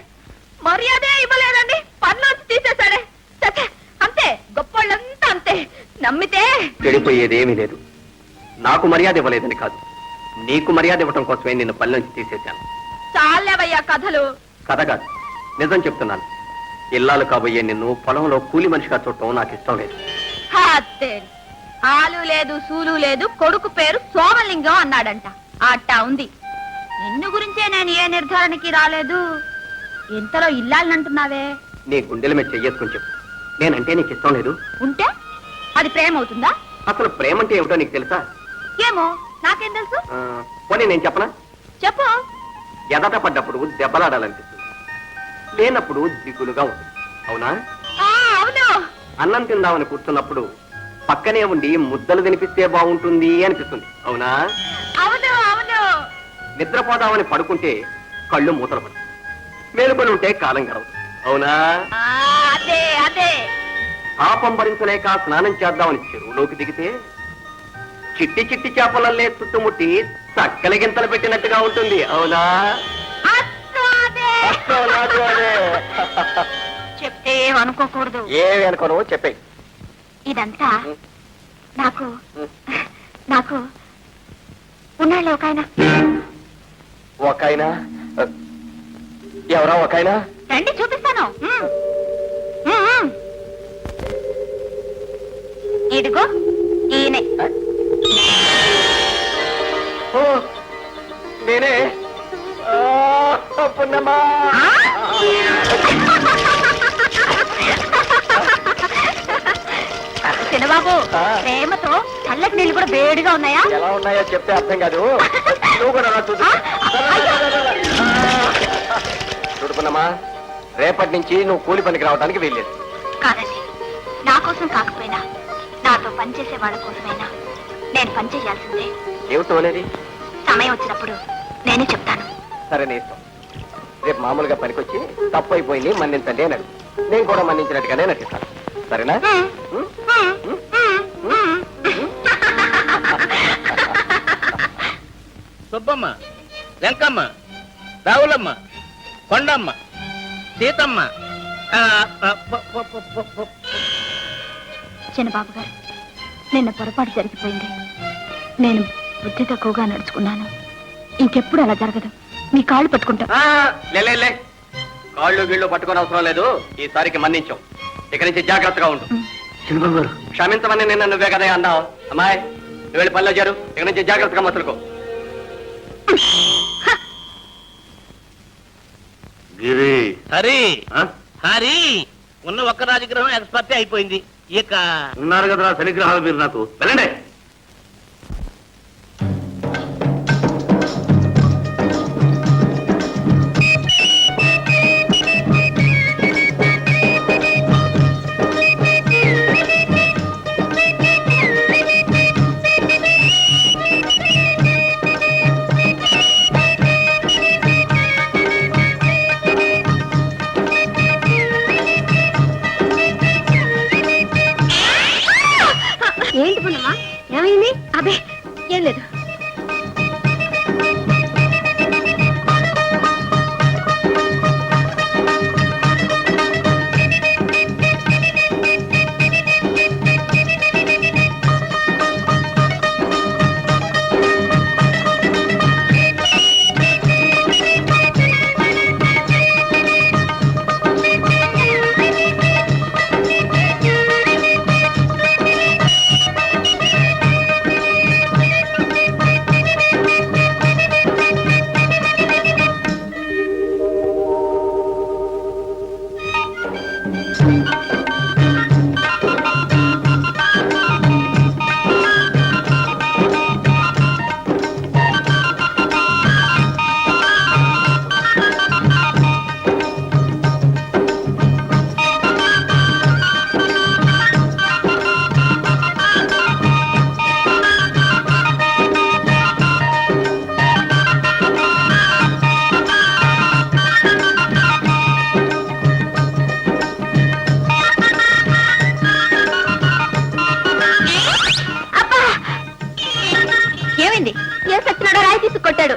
మర్యాదే ఇవ్వలేదండి, పనిలోంచి తీసేశాడే. చెత్త, అంతే, గొప్పోళ్ళంతా అంతే. నమ్మితే చెడిపోయేదేమీ లేదు. నాకు మర్యాద ఇవ్వలేదని కాదు, నీకు మర్యాద ఇవ్వటం కోసమే నిన్ను పనిలోంచి తీసేశాను. చాలేవయ్యా కథలు. కథ కాదు, నిజం చెప్తున్నాను. ఇల్లాలు కాబోయే నిన్ను పొలంలో కూలి మనిషిగా చూడటం నాకు ఇష్టం లేదు. హత్తేరి. ఆలు లేదు, సూలు లేదు, కొడుకు పేరు సోమలింగం అన్నాడంట. అట్టా ఉంది. నిన్ను గురించే నేను ఏ నిర్ధారణకి రాలేదు. ఇంతలో ఇల్లాలనంటున్నావే. నీ గుండెల మీద చెయ్యేసుకుని చెప్పు, నేనంటే నీకు ఇష్టం లేదు. ఉంటే అది ప్రేమ అవుతుందా? అసలు ప్రేమ అంటే ఏమిటో నీకు తెలుసా? ఏమో, నాకేం తెలుసు. పోనీ నేను చెప్పనా? చెప్పు. ఎదట పడ్డప్పుడు దెబ్బలాడాలనిపిస్తుంది, లేనప్పుడు దిగులుగా ఉంటుంది. అవునా? అవును. అన్నం తిందామని కూర్చున్నప్పుడు పక్కనే ఉండి ముద్దలు తినిపిస్తే బాగుంటుంది అనిపిస్తుంది. అవునా? అవును. అవును. నిద్రపోదామని పడుకుంటే కళ్ళు మూతలు పడతాయి, మేలుకొని ఉంటే కాలం గడవదు. అవునా? అదే అదే. పాపం భరించలేక స్నానం చేద్దామని చెరువులోకి దిగితే చిట్టి చిట్టి చేపలల్లే చుట్టుముట్టి చక్కల గింతలు పెట్టినట్టుగా ఉంటుంది. అవునా? అదే. చెప్తే అనుకోకూడదు. ఏమి అనుకోను చెప్పే. ఇదంతా నాకు నాకు ఉన్నాళ్ళే ఒక ఆయన. ఒకైనా ఎవరా ఒకైనా? రండి చూపిస్తాను. ఇదిగో ఈయనే. ఓ, నేనే. పున్నమ్మా. చిన్నబాబు, ప్రేమతో చల్లటి నీళ్ళు కూడా వేడిగా ఉన్నాయా? ఎలా ఉన్నాయో చెప్తే అర్థం కాదు. నువ్వు కూడా రా చూడు. చూడుకున్నామా, రేపటి నుంచి నువ్వు కూలి పనికి రావడానికి వీల్లేదు. కాదండి, నా కోసం కాకపోయినా నాతో పనిచేసే వాళ్ళ కోసమైనా నేను పని చేయాల్సిందే. ఏమిటో అనేది సమయం వచ్చినప్పుడు నేనే చెప్తాను. సరే నీ ఇష్టం. రేపు మామూలుగా పనికొచ్చి తప్పు అయిపోయింది మన్నించండి అని అడుగు. నేను కూడా మన్నించినట్టుగానే నటిస్తాను. సరేనా? సుబ్బమ్మ, వెంకమ్మ, రావులమ్మ, కొండమ్మ, సీతమ్మ. చిన్నబాబు గారు, నిన్న పొరపాటు జరిగిపోయింది. నేను బుద్ధి తక్కువగా నడుచుకున్నాను. ఇంకెప్పుడు అలా జరగదు. మీ కాళ్ళు పట్టుకుంటా. లే కాళ్ళు గీళ్ళు పట్టుకొని అవసరం లేదు. ఈసారికి మన్నించాం. ఇక నుంచి జాగ్రత్తగా ఉండు. చిన్నబాబు గారు, క్షమించమని నిన్న నువ్వే కదా అన్నావు. అమ్మాయి, నువ్వు వెళ్ళి పనిలో చేరు. ఇక నుంచి జాగ్రత్తగా మసులుకో. గిరి. హరి హరి, ఉన్న ఒక్క రాజగ్రహం ఎక్స్పర్ట్ అయిపోయింది. ఇక ఉన్నారు కదా శనిగ్రహాలు మీరు. నాకు వెళ్ళండి. ఏంటి పున్నమ్మా, ఏమైంది? అదే ఏం లేదు. కొట్టాడు.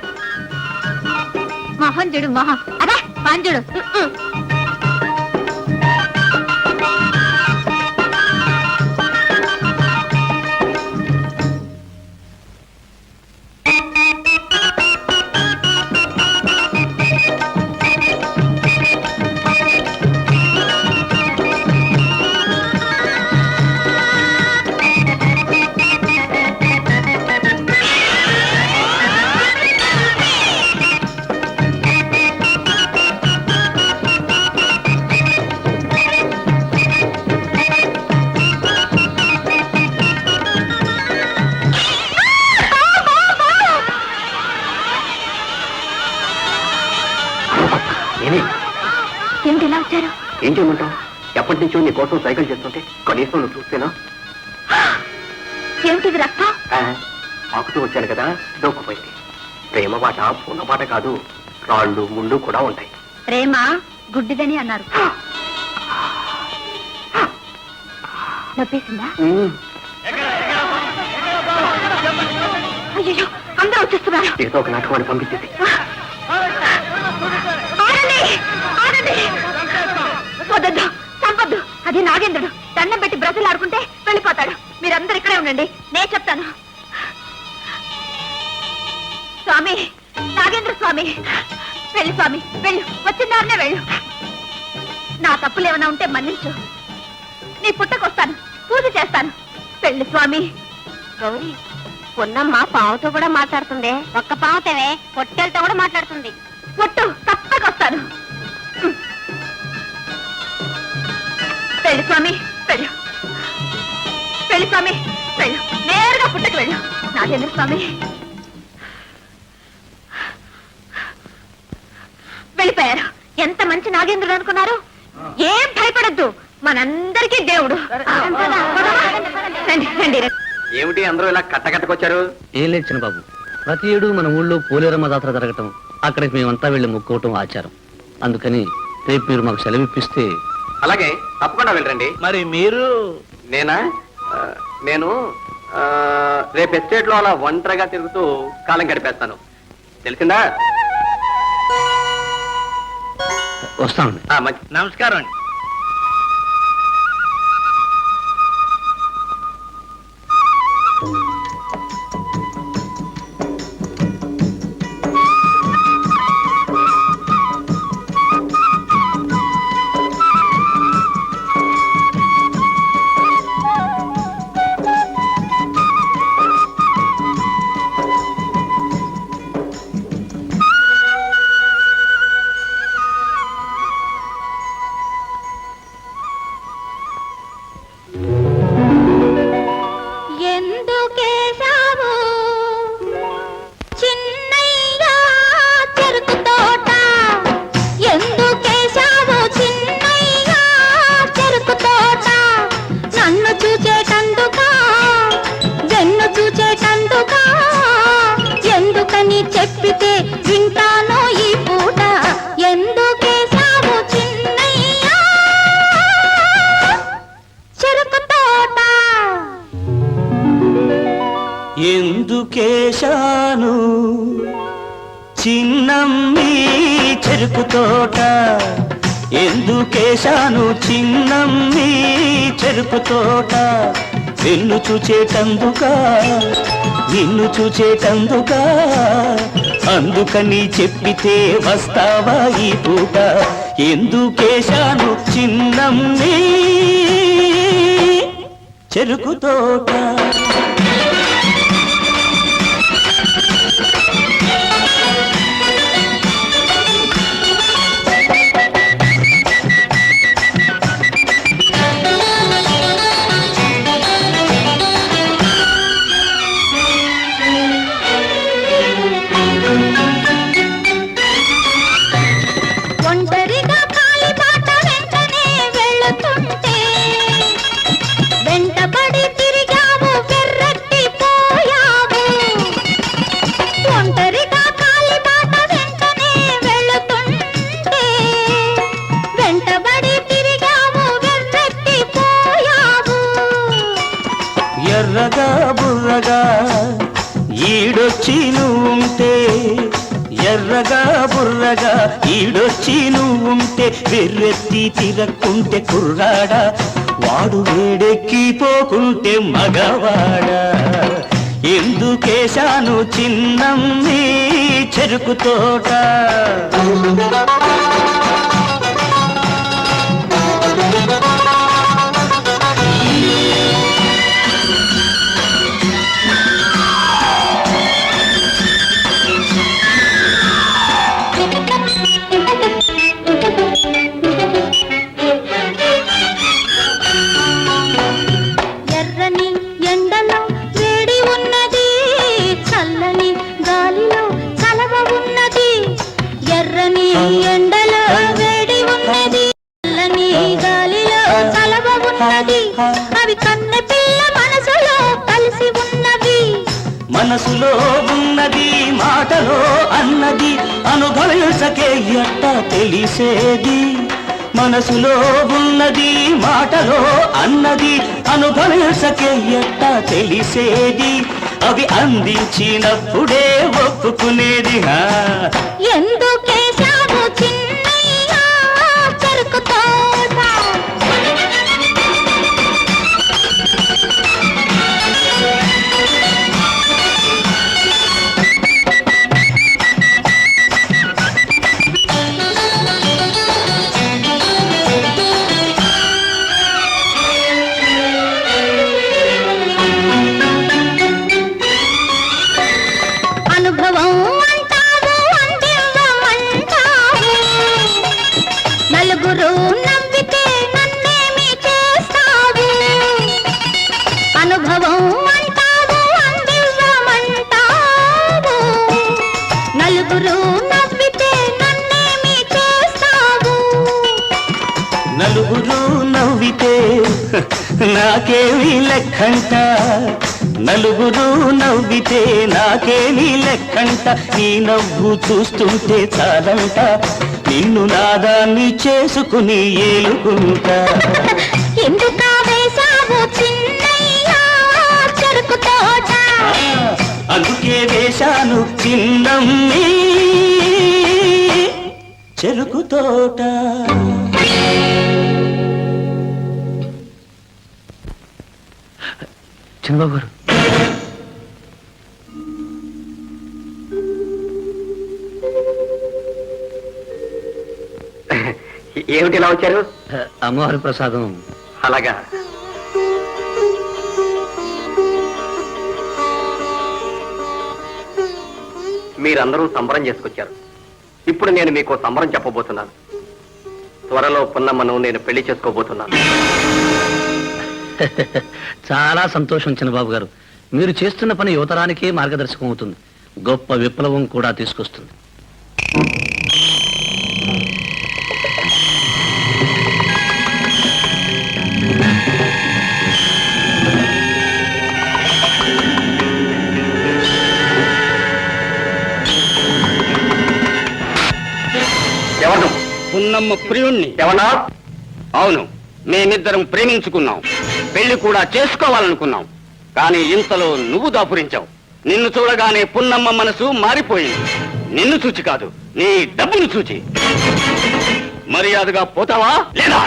మొహం చూడు, మొహం అదే పంచుడు. ఏమిటి ఇలా వచ్చారు? ఏం చేయమంటావు? ఎప్పటి నుంచో నీ కోసం సైకిల్ చేస్తుంటే కనీసం నువ్వు చూస్తేనా? ఏమిటిది రక్తం? ఆకుతూ వచ్చాను కదా, దొక్కుపోయింది. ప్రేమ బాట పూల బాట కాదు, రాళ్ళు ముళ్ళు కూడా ఉంటాయి. ప్రేమ గుడ్డిదని అన్నారు. నొప్పేసిందా? అయ్యో, అందరూ వచ్చేస్తున్నారు. ఏదో ఒక నాటకాన్ని పంపించేసి ఆగండి! అది నాగేంద్రుడు దండం పెట్టి బ్రతులు ఆడుకుంటే వెళ్ళిపోతాడు. మీరందరూ ఇక్కడే ఉండండి, నేను చెప్తాను. స్వామి, నాగేంద్ర స్వామి, వెళ్ళు స్వామి, వెళ్ళు, వచ్చిందారనే వెళ్ళు. నా తప్పులేమన్నా ఉంటే మన్నించు. నీ పుట్టకొస్తాను, పూజ చేస్తాను. వెళ్ళు స్వామి. గౌరీ, పొన్నమ్మ పావుతో కూడా మాట్లాడుతుంది. ఒక్క పావుతవే పొట్టెలతో కూడా మాట్లాడుతుంది. పొట్టు తప్పకొస్తాను. వెళ్ళు స్వామి, వెళ్ళు. వెళ్ళు స్వామి, వెళ్ళు. నేరుగా పుట్టకు వెళ్ళు. నాగేంద్ర స్వామి వెళ్ళిపోయారు. ఎంత మంచి నాగేంద్రుడు అనుకున్నారు. ఏం భయపడద్దు, మనందరికీ దేవుడు. రండి, రండి. ఏమిటి అందరూ ఇలా కట్టకట్టకొచ్చారు? ఏం లేదు చిన్న బాబు, ప్రతి ఏడు మన ఊళ్ళో పోలేరమ్మ జాతర జరగటం, అక్కడికి మేమంతా వెళ్ళి మొక్కుకోవటం ఆచారం. అందుకని రేపు మీరు మాకు సెలవిప్పిస్తే. అలాగే, తప్పకుండా వెళ్ళండి. మరి మీరు? నేనా? నేను రేపు ఎస్టేట్ లో అలా ఒంటరిగా తిరుగుతూ కాలం గడిపేస్తాను, తెలిసిందా? వస్తామండి. నమస్కారం అండి. ఎందుకేశావు చిన్నయ్యా చెరుకు తోట? ఎందుకేశావు చిన్నయ్యా చెరుకు తోట? నన్ను చూచేటందుకా, వెన్ను చూచేటందుకా? ఎందుకని చెప్పితే వింటానో ఈ పూట. ఎందుకేశావు చిన్నయ్యా చెరుకు తోట? ఎందుకేశాను చిన్నమ్మి చెరుకు తోట? ఎందుకేశాను చిన్నమ్మి చెరుకు తోట? వెన్ను చూచేటందుకా, నిన్ను చూచేటందుకా? అందుకని చెప్పితే వస్తావా ఈ పూట? ఎందుకేశాను చిన్నమ్మి చెరుకు తోట? ఒంటరిగా కాలిబాట వెంటనే వెళుతుంటే వెంటబడి తిరిగావు, వెర్రెత్తిపోయావు. ఒంటరిగా కాలిబాట వెంటనే వెళుతుంటే వెంటబడి తిరిగావు, వెర్రెత్తిపోయావు. ఎర్రగా బుర్రగా ఈడొచ్చి నువ్వుంటే, ఎర్రగా బుర్రగా ఈడొచ్చి నువ్వుంటే, వెర్రెత్తి తిరక్కుంటే కుర్రాడా, వాడు వేడెక్కిపోకుంటే మగవాడా? ఎందుకేశాను చిన్నమ్మి చెరుకు తోట? ఎర్రని ఎండలో వేడి ఉన్నది, చల్లని గాలిలో చలవ ఉన్నది. ఎర్రని ఎండలో వేడి ఉన్నది, చల్లని గాలిలో చలవ ఉన్నది. అవి కన్నె పిల్ల మనసులో కలిసి ఉన్నవి. మనసులో ఉన్నది మాటలో అన్నది, అనుభవించకే ఎట్ట తెలిసేది? మనసులో ఉన్నది మాటలో అన్నది, అనుభవించకే ఎట్ట తెలిసేది? అవి అందించినప్పుడే ఒప్పుకునేది. ఎందుకేశావు చిన్నయ్యా చెరుకు తోట? నవ్వితే నన్నేమి చేస్తావు అనుభవం అంటావు అందివ్వమంటావు నలుగురు నవ్వితే నన్నేమి చేస్తావు నలుగురు నవ్వితే నాకేమీ లెక్కంట నలుగురు నవ్వితే నాకేమీ లెక్కంట నీ నవ్వు చూస్తుంటే చాలంట నిన్ను నాదాన్ని చేసుకుని ఏలుకుంటా ఎందుకా వేశావు చిన్నయ్యా చెరుకు తోట అందుకే వేశాను చిన్నమ్మి చెరుకు తోట చంద్రబాబు గారు ఏమిటి ఇలా వచ్చారు? అమ్మవారి ప్రసాదం. అలాగా, మీరందరూ సంబరం చేసుకొచ్చారు. ఇప్పుడు నేను మీకు సంబరం చెప్పబోతున్నాను. త్వరలో పున్నమ్మను నేను పెళ్లి చేసుకోబోతున్నాను. చాలా సంతోషం చంద్రబాబు గారు. మీరు చేస్తున్న పని యువతరానికే మార్గదర్శకం అవుతుంది, గొప్ప విప్లవం కూడా తీసుకొస్తుంది. ఎవరు? పున్నమ్మ ప్రియుణ్ణి. ఎవనా? అవును, మేమిద్దరం ప్రేమించుకున్నాం, పెళ్లి కూడా చేసుకోవాలనుకున్నాం. కానీ ఇంతలో నువ్వు దాపురించావు. నిన్ను చూడగానే పున్నమ్మ మనసు మారిపోయింది. నిన్ను చూచి కాదు, నీ డబ్బును చూచి. మర్యాదగా పోతావా లేదా?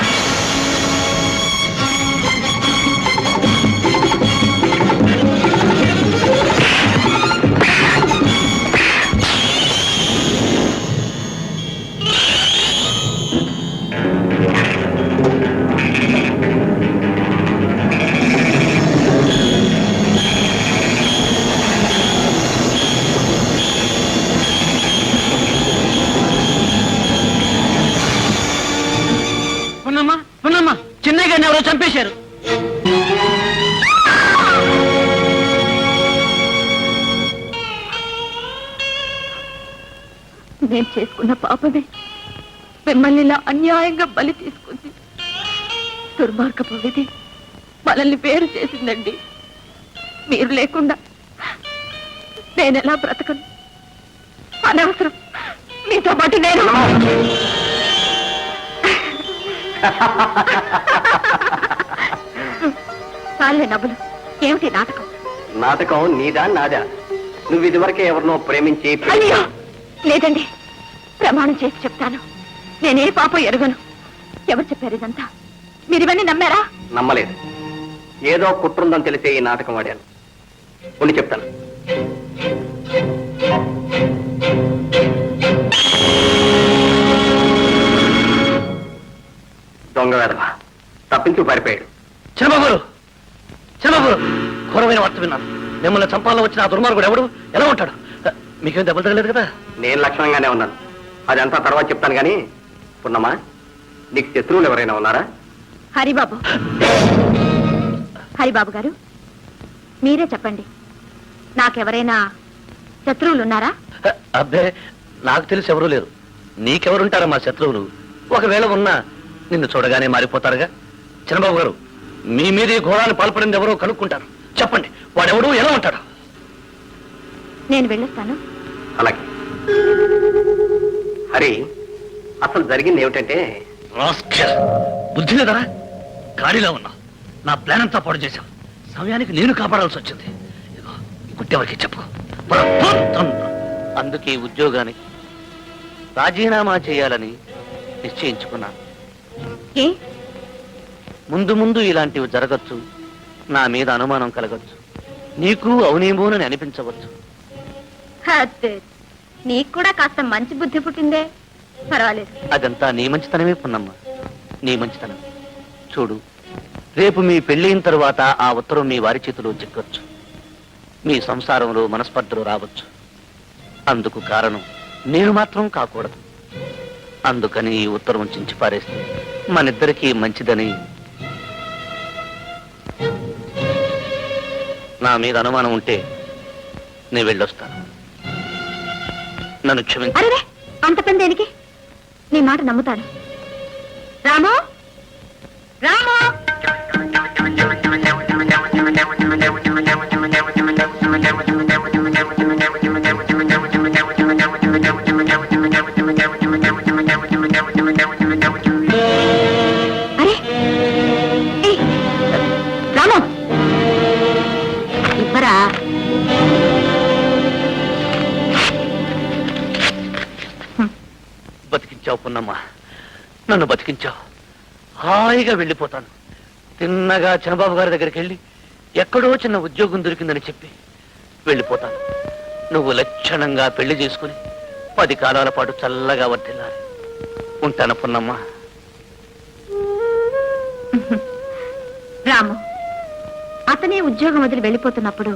పున్నమ్మ, చిన్నయ్య గారిని ఎవరో చంపేశారు. నేను చేసుకున్న పాపమే మిమ్మల్ని ఇలా అన్యాయంగా బలి తీసుకుంది. దుర్మార్గపు విధి మనల్ని వేరు చేసిందండి. మీరు లేకుండా నేనెలా బ్రతకను? అనవసరం మీతో పాటు నేను. చాలే నవ్వులు. ఏమిటి నాటకం? నాటకం నీదా నాదా? నువ్వు ఇదివరకే ఎవరినో ప్రేమించి అయ్యో లేదండి, ప్రమాణం చేసి చెప్తాను, నేనే పాపం ఎరుగను. ఎవరు చెప్పారు ఇదంతా? మీరు ఇవన్నీ నమ్మారా? నమ్మలేదు. ఏదో కుట్రుందని తెలిసే ఈ నాటకం ఆడాను. ఉండి చెప్తాను. దొంగ వేదవా తప్పించు పారిపోయాడు. చంద్రబాబు గారు, చంద్రబాబు గారు, ఘోరమైన వార్త విన్నాను. మిమ్మల్ని చంపాలని వచ్చిన ఆ దుర్మార్గుడు ఎవడు, ఎలా ఉంటాడు? మీకేం దెబ్బలు తగలేదు కదా? నేను లక్షణంగానే ఉన్నాను. అదంతా తర్వాత చెప్తాను కానీ పున్నమ్మా, నీకు శత్రువులు ఎవరైనా ఉన్నారా? హరిబాబు. హరిబాబు గారు, మీరే చెప్పండి, నాకెవరైనా శత్రువులున్నారా? అబ్బే, నాకు తెలిసి ఎవరూ లేరు. నీకెవరుంటారా మా శత్రువులు? ఒకవేళ ఉన్నా నిన్ను చూడగానే మారిపోతారుగా. చంద్రబాబు గారు, మీ మీద ఈ ఘోరాన్ని పాల్పడింది ఎవరో కనుక్కుంటారు. చెప్పండి, వాడెవడు, ఎలా ఉంటాడు? నేను వెళ్ళొస్తాను. అలాగే. హరి, అసలు జరిగింది ఏమిటంటే, రాస్కెల్, బుద్ధి లేదరా? గాడిలో ఉన్నావు, నా ప్లాన్ అంతా పాడు చేశావు. సమయానికి నేను కాపాడాల్సి వచ్చింది. ఇదిగో, ఈ గుట్టెవరికి చెప్పు. అందుకే ఈ ఉద్యోగానికి రాజీనామా చేయాలని నిశ్చయించుకున్నాను. ఏ? ముందు ముందు ఇలాంటివి జరగచ్చు, నా మీద అనుమానం కలగచ్చు, నీకు అవునేమోనని అనిపించవచ్చు. అదే, నీకు కూడా కాస్త మంచి బుద్ధి పుట్టిందే. పర్వాలేదు. అదంతా నీ మంచితనమే పున్నమ్మ, నీ మంచితనం. చూడు, రేపు మీ పెళ్ళైన తరువాత ఆ ఉత్తరం మీ వారి చేతిలో చిక్కవచ్చు. మీ సంసారంలో మనస్పర్ధలు రావచ్చు. అందుకు కారణం నేను మాత్రం కాకూడదు. అందుకని ఈ ఉత్తరం చించి పారేస్తే మనిద్దరికీ మంచిదని నా మీద అనుమానం ఉంటే నేను వెళ్ళొస్తాను. నన్ను క్షమించు. అరే అంత పని దేనికి? నీ మాట నమ్ముతాను. రాము రాము అరే ఏయ్, రాము ఇవ్వరా. బతికించావు పున్నమ్మా, నన్ను బతికించావు. హాయిగా వెళ్ళిపోతాను. తిన్నగా చంద్రబాబు గారి దగ్గరికి వెళ్ళి ఎక్కడో చిన్న ఉద్యోగం దొరికిందని చెప్పి వెళ్ళిపోతాను. నువ్వు లక్షణంగా పెళ్లి చేసుకుని 10 కాలాల పాటు చల్లగా వర్తిల్లాలి. ఉంటాను పున్నమ్మా. రాము, అతనే ఉద్యోగం వదిలి వెళ్ళిపోతున్నప్పుడు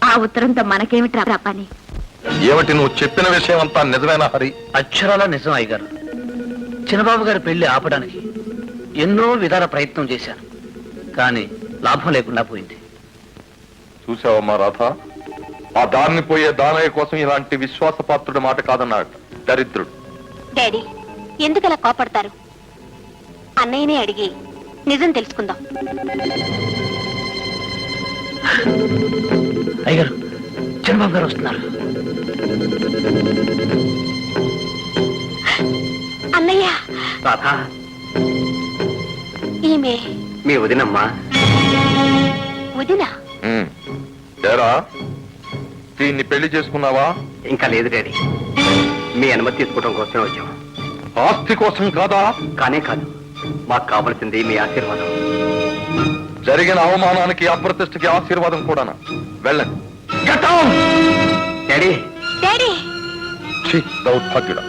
ఆ ఉత్తరంతో మనకేమిట్రా పని? ఏమిటి నువ్వు చెప్పిన విషయం అంతా నిజమేనా హరి? అక్షరాల నిజం అయ్యగారు. చిన్నబాబు గారి పెళ్లి ఆపడానికి ఎన్నో విధాల ప్రయత్నం చేశాను, కానీ లాభం లేకుండా పోయింది. చూసావమ్మా రాధ, ఆ దారిని పోయే దానయ్య కోసం ఇలాంటి విశ్వాసపాత్రుడి మాట కాదన్నాడు దరిద్రుడు. డాడీ ఎందుకలా కోపడతారు? అన్నయ్యనే అడిగి నిజం తెలుసుకుందాం. అయ్యగారు, చిన్నబాబు గారు వస్తున్నారు. అన్నయ్య, రాధా, ఈమె మీ వదినమ్మా. వదిన. ఏరా, దీన్ని పెళ్లి చేసుకున్నావా? ఇంకా లేదు డాడీ, మీ అనుమతి తీసుకోవడం కోసం వచ్చాం. ఆస్తి కోసం కాదా? కానే కాదు, మాకు కావలసింది మీ ఆశీర్వాదం. జరిగిన అవమానానికి అప్రతిష్టకి ఆశీర్వాదం కూడానా? వెళ్ళండి. డాడీ, డాడీ ఛీ, దౌర్భాగ్యుడా,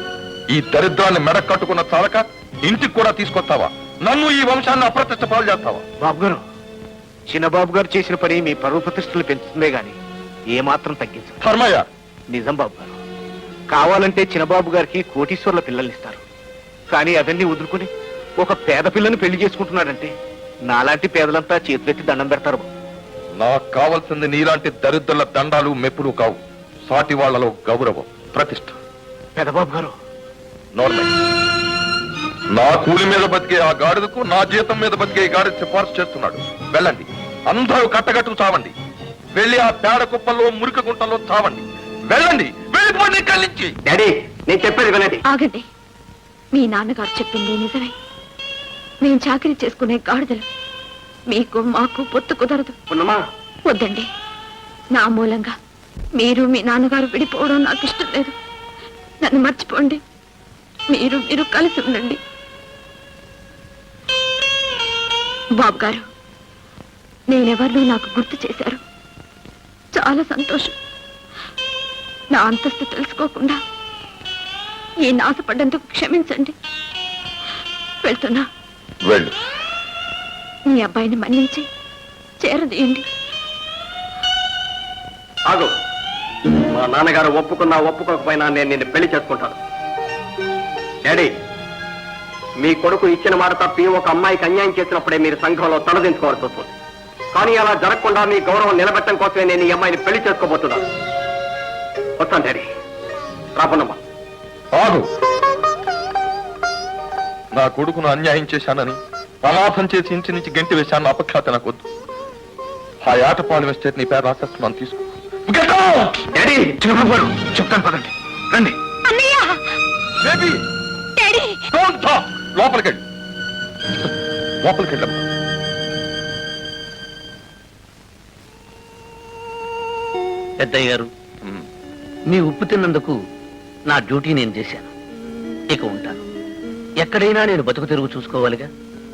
ఈ దరిద్రాన్ని మెడ కట్టుకున్న చాలక ఇంటికి కూడా తీసుకొస్తావా? నన్ను ఈ వంశాన్ని అప్రతిష్ట పాలు చేస్తావా? బాబు గారు, చిన్నబాబు గారు చేసిన పని మీ పరువు ప్రతిష్టలు పెంచుతుందే గాని ఏమాత్రం తగ్గించదు. ధర్మయ్య, నిజం బాబు గారు. కావాలంటే చిన్నబాబు గారికి కోటీశ్వర్ల పిల్లల్ని ఇస్తారు, కానీ అవన్నీ వదులుకుని ఒక పేద పిల్లని పెళ్లి చేసుకుంటున్నాడంటే నాలాంటి పేదలంతా చేతులెత్తి దండం పెడతారు బాబు. నాకు కావాల్సింది నీలాంటి దరిద్రుల దండాలు మెప్పులు కావు, సాటి వాళ్లలో గౌరవం, ప్రతిష్ట. పెదబాబు గారు, నార్మల్. నా కూలి మీద బతికే ఆ గాడిదకు నా జీతం మీద బతికే ఈ గాడిద సిఫార్సు చేస్తున్నాడు. వెళ్ళండి, అందరూ కట్టగట్టు చావండి. వెళ్ళి ఆ పేడ కుప్పల్లో మురికి గుంటల్లో చావండి. వెళ్ళండి, వెళ్ళిపోండి ఇక్కడి నుంచి. డాడీ, నేను చెప్పేది వినండి. ఆగండి, మీ నాన్నగారు చెప్పింది నిజమే. మేం చాకరీ చేసుకునే గాడిదలు. మీకు మాకు పొత్తు కుదరదు. ఉన్నమా, వద్దండి, నా మూలంగా మీరు మీ నాన్నగారు విడిపోవడం నాకు ఇష్టం లేదు. నన్ను మర్చిపోండి, మీరు కలిసి ఉండండి. బాబు గారు, నేనెవరినో నాకు గుర్తు చేశారు. చాలా సంతోషం. నా అంతస్తు తెలుసుకోకుండా ఈ నాశపడ్డందుకు క్షమించండి. వెళ్తున్నా. వెళ్ళు. మీ అబ్బాయిని మన్నించి చేరదీయండి. ఆగు. మా నాన్నగారు ఒప్పుకున్నా ఒప్పుకోకపోయినా నేను నిన్ను పెళ్లి చేసుకుంటాను. డాడీ, మీ కొడుకు ఇచ్చిన మాట తప్పి ఒక అమ్మాయికి అన్యాయం చేసినప్పుడే మీరు సంఘంలో తలదించుకోవాల్సి వస్తుంది. కానీ అలా జరగకుండా మీ గౌరవం నిలబెట్టడం కోసమే నేను ఈ అమ్మాయిని పెళ్లి చేసుకోబోతున్నాను. వస్తాను డాడీ. రాపన్నమ్మా. ఆగు. నా కొడుకును అన్యాయం చేశానని అనాథం చేసి ఇంటి నుంచి గంటి వేశాను అపఖ్యాతి నాకొద్దు. ఆ ఆటపాలెం ఎస్టేట్ నీ పేరు రాసేస్తున్నాను, తీసుకో. డాడీ, చిన్నబాబు గారు చెప్తాను పదండి. రండి. అన్నయ్య, బేబీ, డాడీ డోంట్ టాక్. లోపలికెళ్ళి, లోపలికెళ్ళమ్మా. పెద్దయ్య గారు, మీ ఉప్పు తిన్నందుకు నా డ్యూటీ నేను చేశాను. ఇక ఉంటాను. ఎక్కడైనా నేను బతుకు తెరుగు చూసుకోవాలిగా.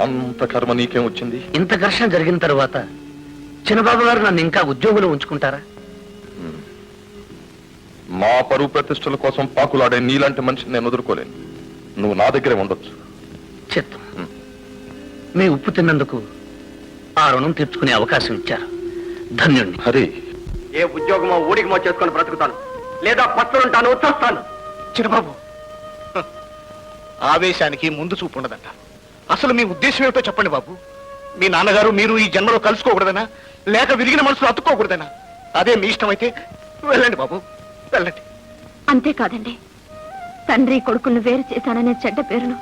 అంత కర్మ నీకేం వచ్చింది? ఇంత ఘర్షణ జరిగిన తర్వాత చిన్నబాబు గారు నన్ను ఇంకా ఉద్యోగంలో ఉంచుకుంటారా? మా పరువు ప్రతిష్టల కోసం పాకులాడే నీలాంటి మనిషిని నేను వదులుకోలేను. నువ్వు నా దగ్గరే ఉండొచ్చు. చిత్తం. మీ ఉప్పు తిన్నందుకు ఆ రుణం తీర్చుకునే అవకాశం ఇచ్చారు. ధన్యుణ్ణి. హరి, ఏ ఉద్యోగమో ఊడిగమో చేసుకొని బ్రతుకుతాను, లేదా పట్టులుంటాను, వచ్చేస్తాను. చిన్నబాబు, ఆవేశానికి ముందు చూపు ఉండదంట. అసలు మీ ఉద్దేశం ఏమిటో చెప్పండి బాబు. మీ నాన్నగారు మీరు ఈ జన్మలో కలుసుకోకూడదనా, లేక విరిగిన మనసులో అతుక్కోకూడదనా? అదే మీ ఇష్టం అయితే వెళ్ళండి బాబు, వెళ్ళండి. అంతేకాదండి, తండ్రి కొడుకును వేరు చేశాననే చెడ్డ పేరును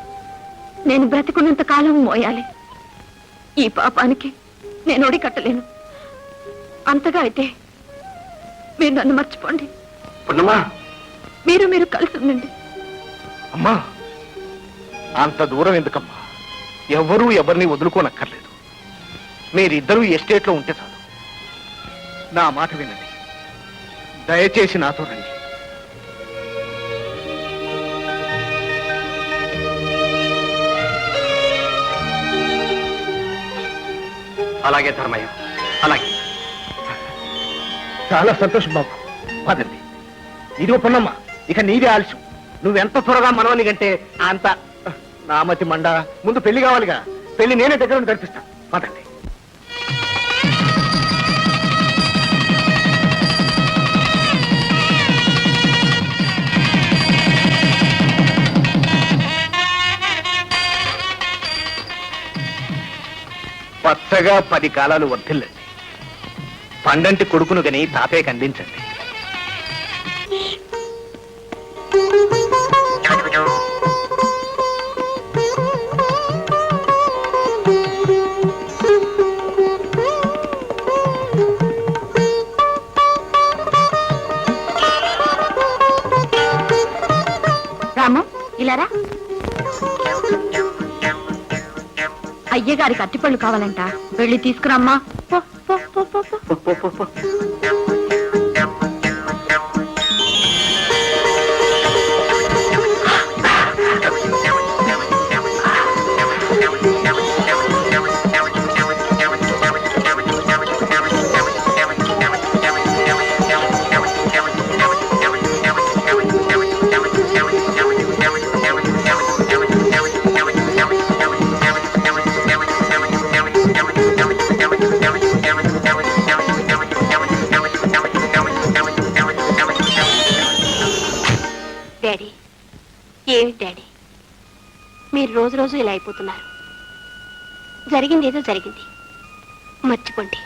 నేను బ్రతికున్నంత కాలం మోయాలి. ఈ పాపానికి నేను ఒడికట్టలేను. అంతగా అయితే మీరు నన్ను మర్చిపోండి. పున్నమ్మా, మీరు కలిసి ఉండండి. అమ్మా, అంత దూరం ఎందుకమ్మా? ఎవరూ ఎవరిని వదులుకోనక్కర్లేదు. మీరిద్దరూ ఎస్టేట్లో ఉంటే చాలు. నా మాట వినండి, దయచేసి నాతో రండి. అలాగే ధర్మయ్య, అలాగే. చాలా సంతోషం బాబు, పదండి. ఇదిగో పున్నమ్మ, ఇక నీదే ఆలస్యం. నువ్వెంత త్వరగా మనవని కంటే అంత. నామతి మండ, ముందు పెళ్లి కావాలిగా. పెళ్లి నేనే దగ్గర ఉండి కనిపిస్తాను. పదండి. పచ్చగా 10 కాలాలు వర్ధిల్లండి. పండంటి కొడుకును గని తాతయ్యకి అందించండి. రామం, ఇలారా. అయ్యగారికి అట్టిపళ్ళు కావాలంట, వెళ్ళి తీసుకురమ్మా. పో, పో, పో, పో, పో. పో, పో, పో, పో. డాడీ, ఏమిటి డాడీ మీరు రోజు రోజు ఇలా అయిపోతున్నారు? జరిగింది ఏదో జరిగింది, మర్చిపోండి.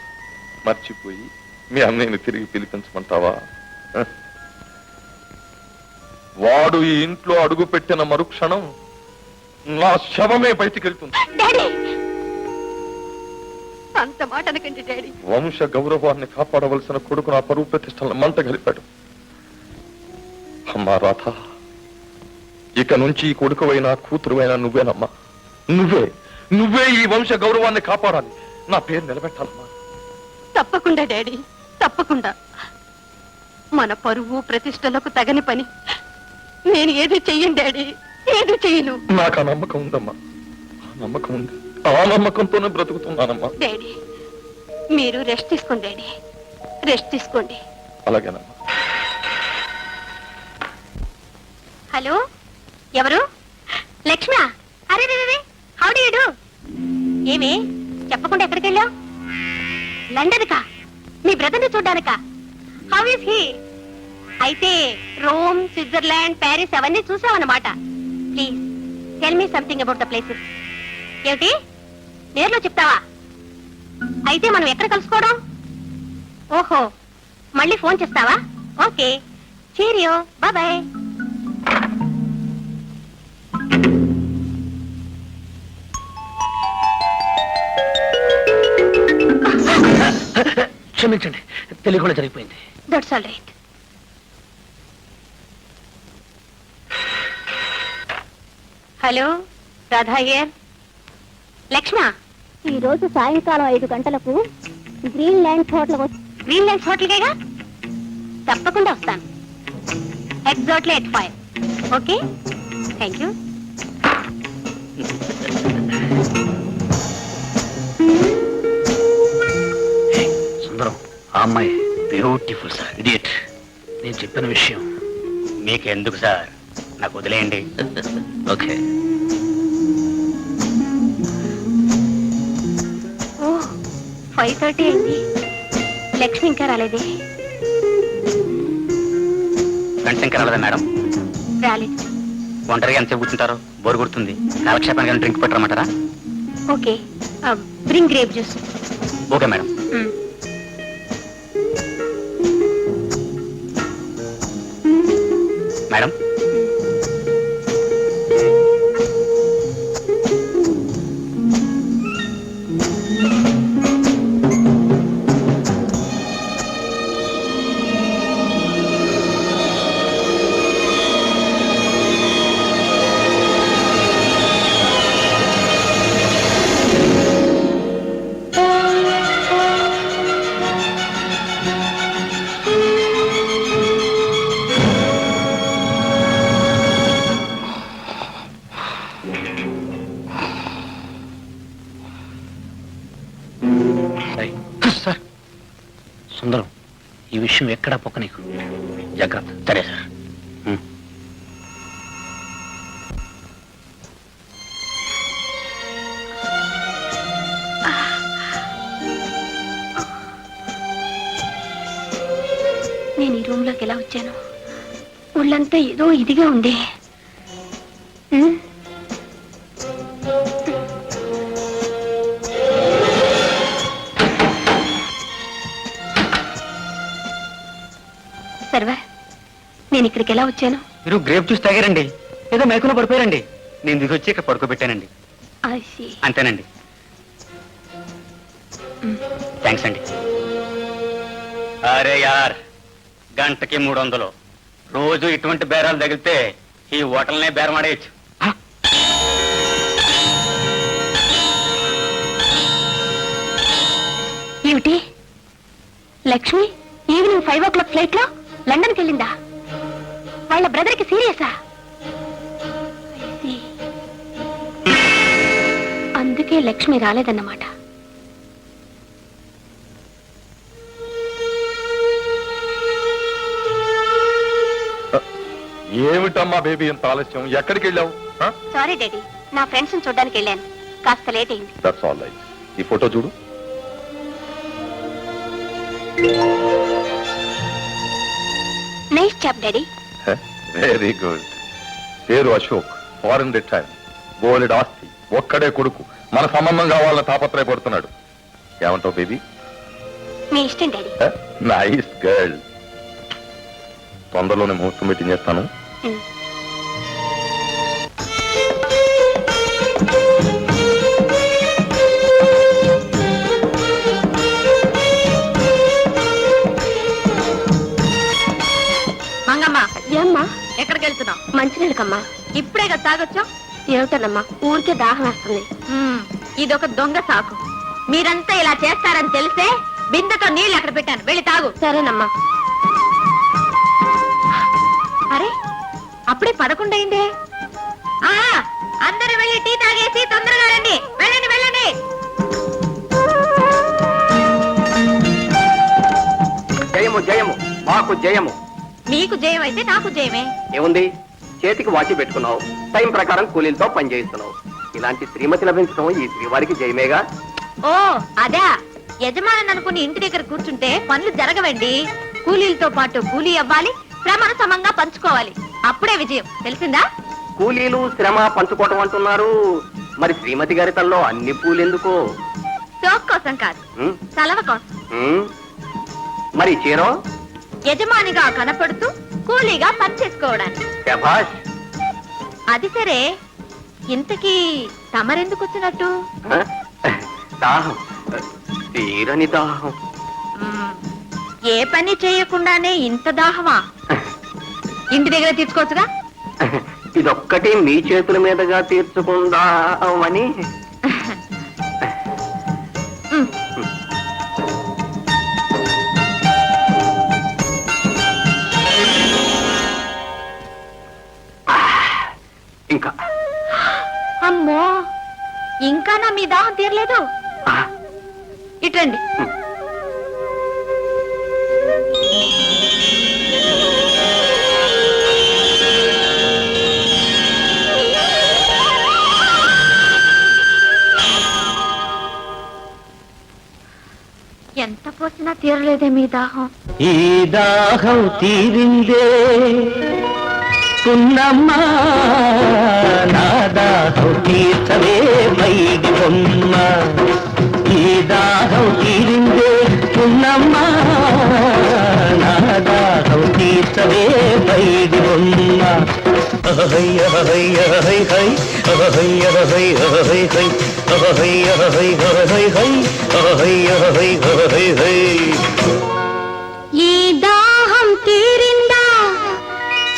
మర్చిపోయి మీ అన్నయ్యని తిరిగి పిలిపించమంటావా? హ? వాడు ఈ ఇంట్లో అడుగు పెట్టిన మరుక్షణం నా శవమే బయటికి వెళ్తుంది. డాడీ, అంత మాట అనకండి డాడీ. వంశ గౌరవాన్ని కాపాడవలసిన కొడుకు నా పరువు ప్రతిష్టలను మంట గలిపాడు. అమ్మా రాధ, ఇక నుంచి ఈ కొడుకువైనా కూతురువైనా నువ్వేనమ్మా. నువ్వే ఈ వంశ గౌరవాన్ని కాపాడాలి. నా పేరు నిలబెట్టాలమ్మా. తప్పకుండా డాడీ, తప్పకుండా. మన పరువు ప్రతిష్టలకు తగని పని నేను ఏది చెయ్యను డాడీ, ఏది చెయ్యను. నాకు ఆ నమ్మకం ఉందమ్మా, ఆ నమ్మకం ఉంది. ఆ నమ్మకంతోనే బ్రతుకుతున్నానమ్మా. డాడీ, మీరు రెస్ట్ తీసుకోండి డాడీ, రెస్ట్ తీసుకోండి. అలాగేనమ్మా. హలో, ఎవరు? లక్ష్మా? అరే హౌ డు యు డు? ఏమే చెప్పకుండా ఎక్కడికి వెళ్ళావు? లండన్ కా? మీ బ్రదర్ ని చూడ్డానికా? How is he? అయితే రోమ్, స్విట్జర్లాండ్, ప్యారిస్ అవన్నీ చూసావన్నమాట. Please tell me something about the places. ఏమిటి, నేర్లో చెప్తావా? అయితే మనం ఎక్కడ కలుసుకోవడం? ఓహో, మళ్ళీ ఫోన్ చేస్తావా? Okay, cheerio, bye. క్షమించండి, తెలియకుండా జరిగిపోయింది. That's all right. Hello, Radha here. Lakshmi, ఈ రోజు సాయంకాలం 5 గంటలకు గ్రీన్లాండ్ హోటల్కేగా? తప్పకుండా వస్తాను. Exactly at 5. Okay, thank you. Sundaram, ఆ అమ్మాయి బ్యూటిఫుల్ సార్. ఇడియట్, నేను చెప్పిన విషయం మీకెందుకు సార్, నాకు వదిలేయండి. ఓకే. ఓ 5:30 అయింది, లక్ష్మి ఇంకా రాలేదే? ఫ్రెండ్స్ ఇంకా రాలేదా మేడం? రాలేదు. ఒంటరిగా ఎంతసేపు కూర్చుంటారు? బోరు కొడుతుంది. కాలక్షేపానికి డ్రింక్ పెట్టరమంటారా? Okay, bring grape juice. Okay madam. Madam, sir Sundaram, ఈ విషయం ఎక్కడా పొక్క నీకు. జాగ్రత్త. సరే సార్. నేను ఈ రూమ్ లోకి ఎలా వచ్చాను? ఒళ్ళంతా ఏదో ఇదిగా ఉంది. సర్వర్, నేను ఇక్కడికి ఎలా వచ్చాను? మీరు గ్రేప్ జ్యూస్ తాగారండి, ఏదో మేకలో పడిపోయారండి. నేను దిగి వచ్చి ఇక్కడ పడుకోబెట్టానండి. I see. అంతేనండి. థ్యాంక్స్ అండి. అరే యార్, గంటకి 300. రోజు ఇటువంటి బేరాలు తగిలితే ఈ హోటల్నే బేరం ఆడేయచ్చు. ఏమిటి, లక్ష్మి ఈవినింగ్ 5 o'clock ఫ్లైట్ లో లండన్కి వెళ్ళిందా? వాళ్ళ బ్రదర్ కి సీరియసా? అందుకే లక్ష్మి రాలేదన్నమాట. ఏమిటమ్మా బేబీ ఇంత ఆలస్యం? ఎక్కడికి వెళ్ళావు? సారీ డాడీ, నా ఫ్రెండ్స్ ని చూడడానికి వెళ్ళాను, కాస్త లేట్ అయింది. That's all right. ఈ ఫోటో చూడు. Nice job daddy. Very good. పేరు అశోక్, ఫారెన్ రిటైర్, బోలెడ్ ఆస్తి, ఒక్కడే కొడుకు. మన సంబంధం కావాలని తాపత్రయపడుతున్నాడు. ఏమంటావు బేబీ? మీ ఇష్టం డాడీ. Nice girl. తొందరలోనే ముహూర్తం మీటింగ్ చేస్తాను. మంగమ్మ, ఏమ్మా? ఎక్కడికి వెళ్తున్నావు? మంచినీళ్ళకమ్మా. ఇప్పుడే కదా తాగొచ్చా? ఏమిటనమ్మా, ఊరికే దాహం వేస్తుంది. ఇదొక దొంగ సాకు. మీరంతా ఇలా చేస్తారని తెలిసే బిందెతో నీళ్ళు అక్కడ పెట్టాను, వెళ్ళి తాగు. సరేనమ్మా. అరే, అప్పుడే 11 అయిందే. అందరూ వెళ్ళి టీ తాగేసి తొందరగా రండి. వెళ్ళండి వెళ్ళండి. జయము జయము, మాకు జయము. మీకు జయం అయితే నాకు జయమే. ఏముంది, చేతికి వాచి పెట్టుకున్నావు, టైం ప్రకారం కూలీలతో పని చేయిస్తున్నావు. ఇలాంటి శ్రీమతి లభించడం ఈ శ్రీవారికి జయమేగా. ఓ అదా, యజమాని అనుకుని ఇంటి దగ్గర కూర్చుంటే పనులు జరగవండి. కూలీలతో పాటు కూలీ అవ్వాలి, శ్రమను సమంగా పంచుకోవాలి. అప్పుడే విజయం, తెలిసిందా? కూలీలు శ్రమ పంచుకోవటం అంటున్నారు, మరి శ్రీమతి గారి తల్లో అన్ని పూలెందుకో? సోక్ కోసం కాదు, సలవ కోసం. మరి చీరో? యజమానిగా కనపడుతూ కూలీగా పని చేసుకోవడానికి. శభాష్. అది సరే, ఇంతకీ తమరెందుకు వచ్చినట్టు? దాహం, తీరని దాహం. ఏ పని చేయకుండానే ఇంత దాహమా? ఇంటి దగ్గర తీర్చుకోవచ్చుగా. ఇదొక్కటి మీ చేతుల మీదుగా తీర్చుకుందామని. ఇంకా అమ్మో, ఇంకా నా మీ దాహం తీరలేదు. ఇటండి. ఎంత పోసినా తీరలేదే మీ దాహం. ఈ దాహం తీరిందే పున్నమ్మా, నా దాహం తీర్చవే మైది పొన్న. ఈ దాహం తీరిందా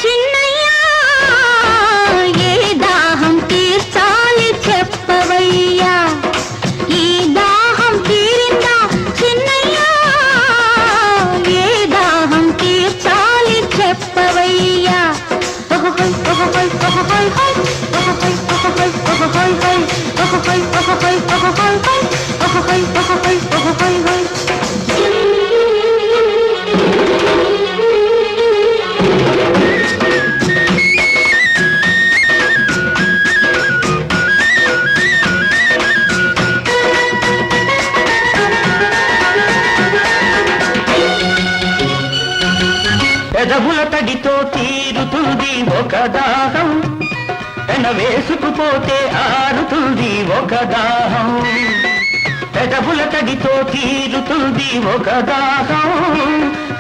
చిన్నయ్యా, ఏ దాహం తీర్చాలి చెప్పవయ్యా. ఈ దాహం తీరిందా చిన్నయ్యా, ఏ దాహం తీర్చాలి చెప్పవయ్యా. పెదవుల తడితో తీరుతుంది ఒక దాహం, పెన వేసుకుపోతే ఆరుతుంది ఒక దాహం. పెదవుల తడితో తీరుతుంది ఒక దాహం,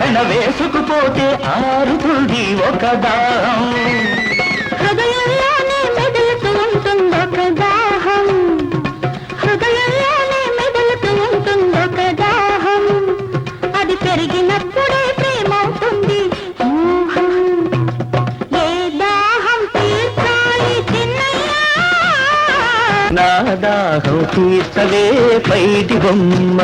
పెన వేసుకుపోతే ఆరుతుంది ఒక దాహం. హృదయంలోనే మెదులుతూ ఉంటుందొక దాహం, హృదయంలోనే మెదులుతూ ఉంటుందొక దాహం. అది పెరిగినప్పుడే ప్రేమవుతుంది మోహం. ఏ దాహం తీర్చాలి చిన్నయ్యా, నా దాహం తీర్చవే పైటి బొమ్మ.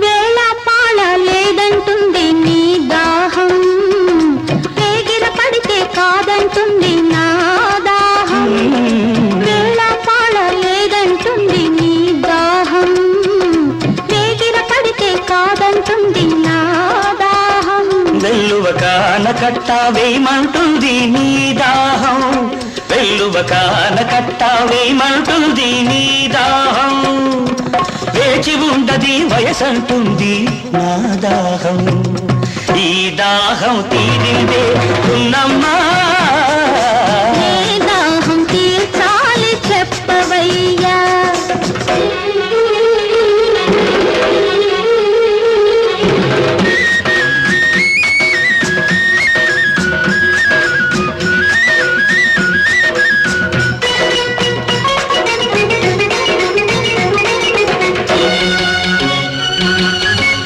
వేళ పాళ లేదంటుంది నీ దాహం, వేగిర పడితే కాదంటుంది నా దాహం. వేళ పాళ లేదంటుంది నీ దాహం, వేగిర పడితే కాదంటుంది నా దాహం. వెల్లువ కాన కట్ట వేయమంటుంది నీ దాహం, వెల్లువ కాన కట్ట వేయమంటుంది నీ దాహం. వేచి ఉండది వయసంటుంది నా దాహం, ఈ దాహం తీరిందే ఉన్నమ్మా. ఏ దాహం తీర్చాలి చెప్పవయ్యా.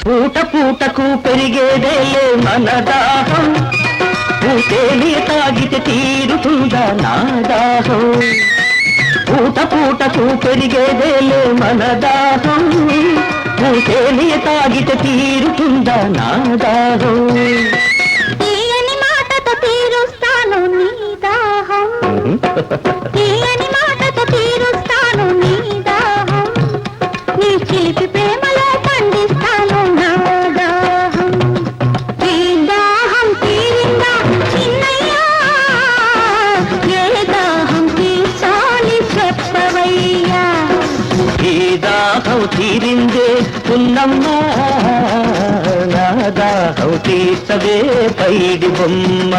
పూట పూటకు పెరిగేదేలే మన దాహం, పూటేలి తాగితే తీరుతుందా నా దాహం. పూట పూటకు పెరిగేదేలే మన దాహం, పూటేలి తాగితే తీరుతుందా నా దాహం. తీయని మాటతో తీరుస్తాను నీ దాహం, తీయని మాటతో తీరుస్తాను నీ దాహం. నీ చిలిపి ప్రేమలో పండిస్తాను నా దాహం. ఈ దాహం తీరిందా చిన్నయ్యా, ఏ దాహం తీర్చాలి చెప్పవయ్యా. ఈ దాహం తీరిందే ఉన్నమ్మా, నా దాహం తీర్చవే పైడి బొమ్మ.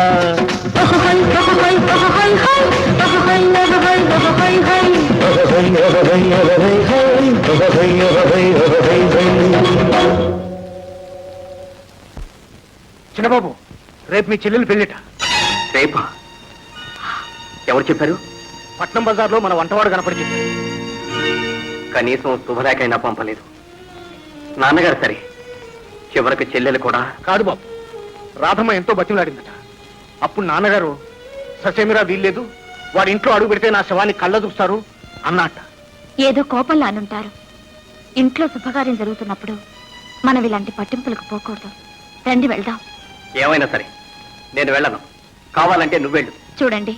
చిన్నబాబు, రేపు మీ చెల్లెలు పెళ్ళిట. రేపా? ఎవరు చెప్పారు? పట్నం బజార్లో మన వంటవాడు కనపడి చెప్పాడు. కనీసం శుభలేఖైనా పంపలేదు. నాన్నగారు సరే, చివరికి చెల్లెలు కూడా. కాదు బాబు, రాధమ్మ ఎంతో బతిమలాడిందట. అప్పుడు నాన్నగారు ససేమిరా వీల్లేదు, వాడి ఇంట్లో అడుగు పెడితే నా శవాన్ని కళ్ళ చూస్తారు అన్నట్ట. ఏదో కోపంలో అనుంటారు. ఇంట్లో శుభకార్యం జరుగుతున్నప్పుడు మనం ఇలాంటి పట్టింపులకు పోకూడదు. రండి వెళ్దాం. ఏమైనా సరే నేను వెళ్ళను, కావాలంటే నువ్వెళ్ళు. చూడండి,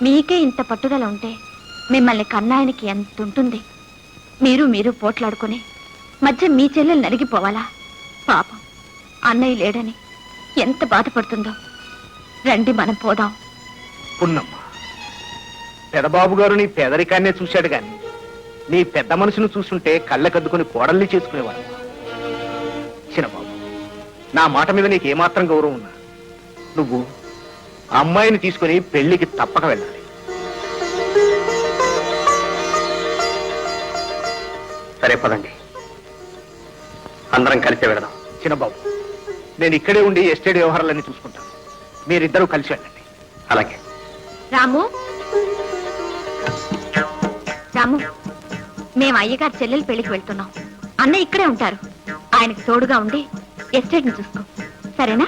మీకే ఇంత పట్టుదల ఉంటే మిమ్మల్ని కన్నాయనికి ఎంత ఉంటుంది. మీరు పోట్లాడుకుని మధ్య మీ చెల్లెలు నరిగిపోవాలా? పాపం అన్నయ్య లేడని ఎంత బాధపడుతుందో. రండి మనం పోదాం. పున్నమ్మ, పెదబాబు గారు నీ పేదరికాన్నే చూశాడు గాని నీ పెద్ద మనసును చూస్తుంటే కళ్ళకద్దుకుని కోడల్ని చేసుకునేవాడు. నా మాట మీద నీకు ఏమాత్రం గౌరవం ఉన్నా నువ్వు ఆ అమ్మాయిని తీసుకుని పెళ్లికి తప్పక వెళ్ళాలి. సరే పదండి, అందరం కలిసి వెళదాం. చిన్నబాబు, నేను ఇక్కడే ఉండి ఎస్టేట్ వ్యవహారాలన్నీ చూసుకుంటాను. మీరిద్దరూ కలిసి వెళ్ళండి. అలాగే. రాము రాము, మేము అయ్యగారు చెల్లెలు పెళ్లికి వెళ్తున్నాం. అన్న ఇక్కడే ఉంటారు. ఆయనకు తోడుగా ఉండి ఎస్టేట్ ని చూసుకో, సరేనా?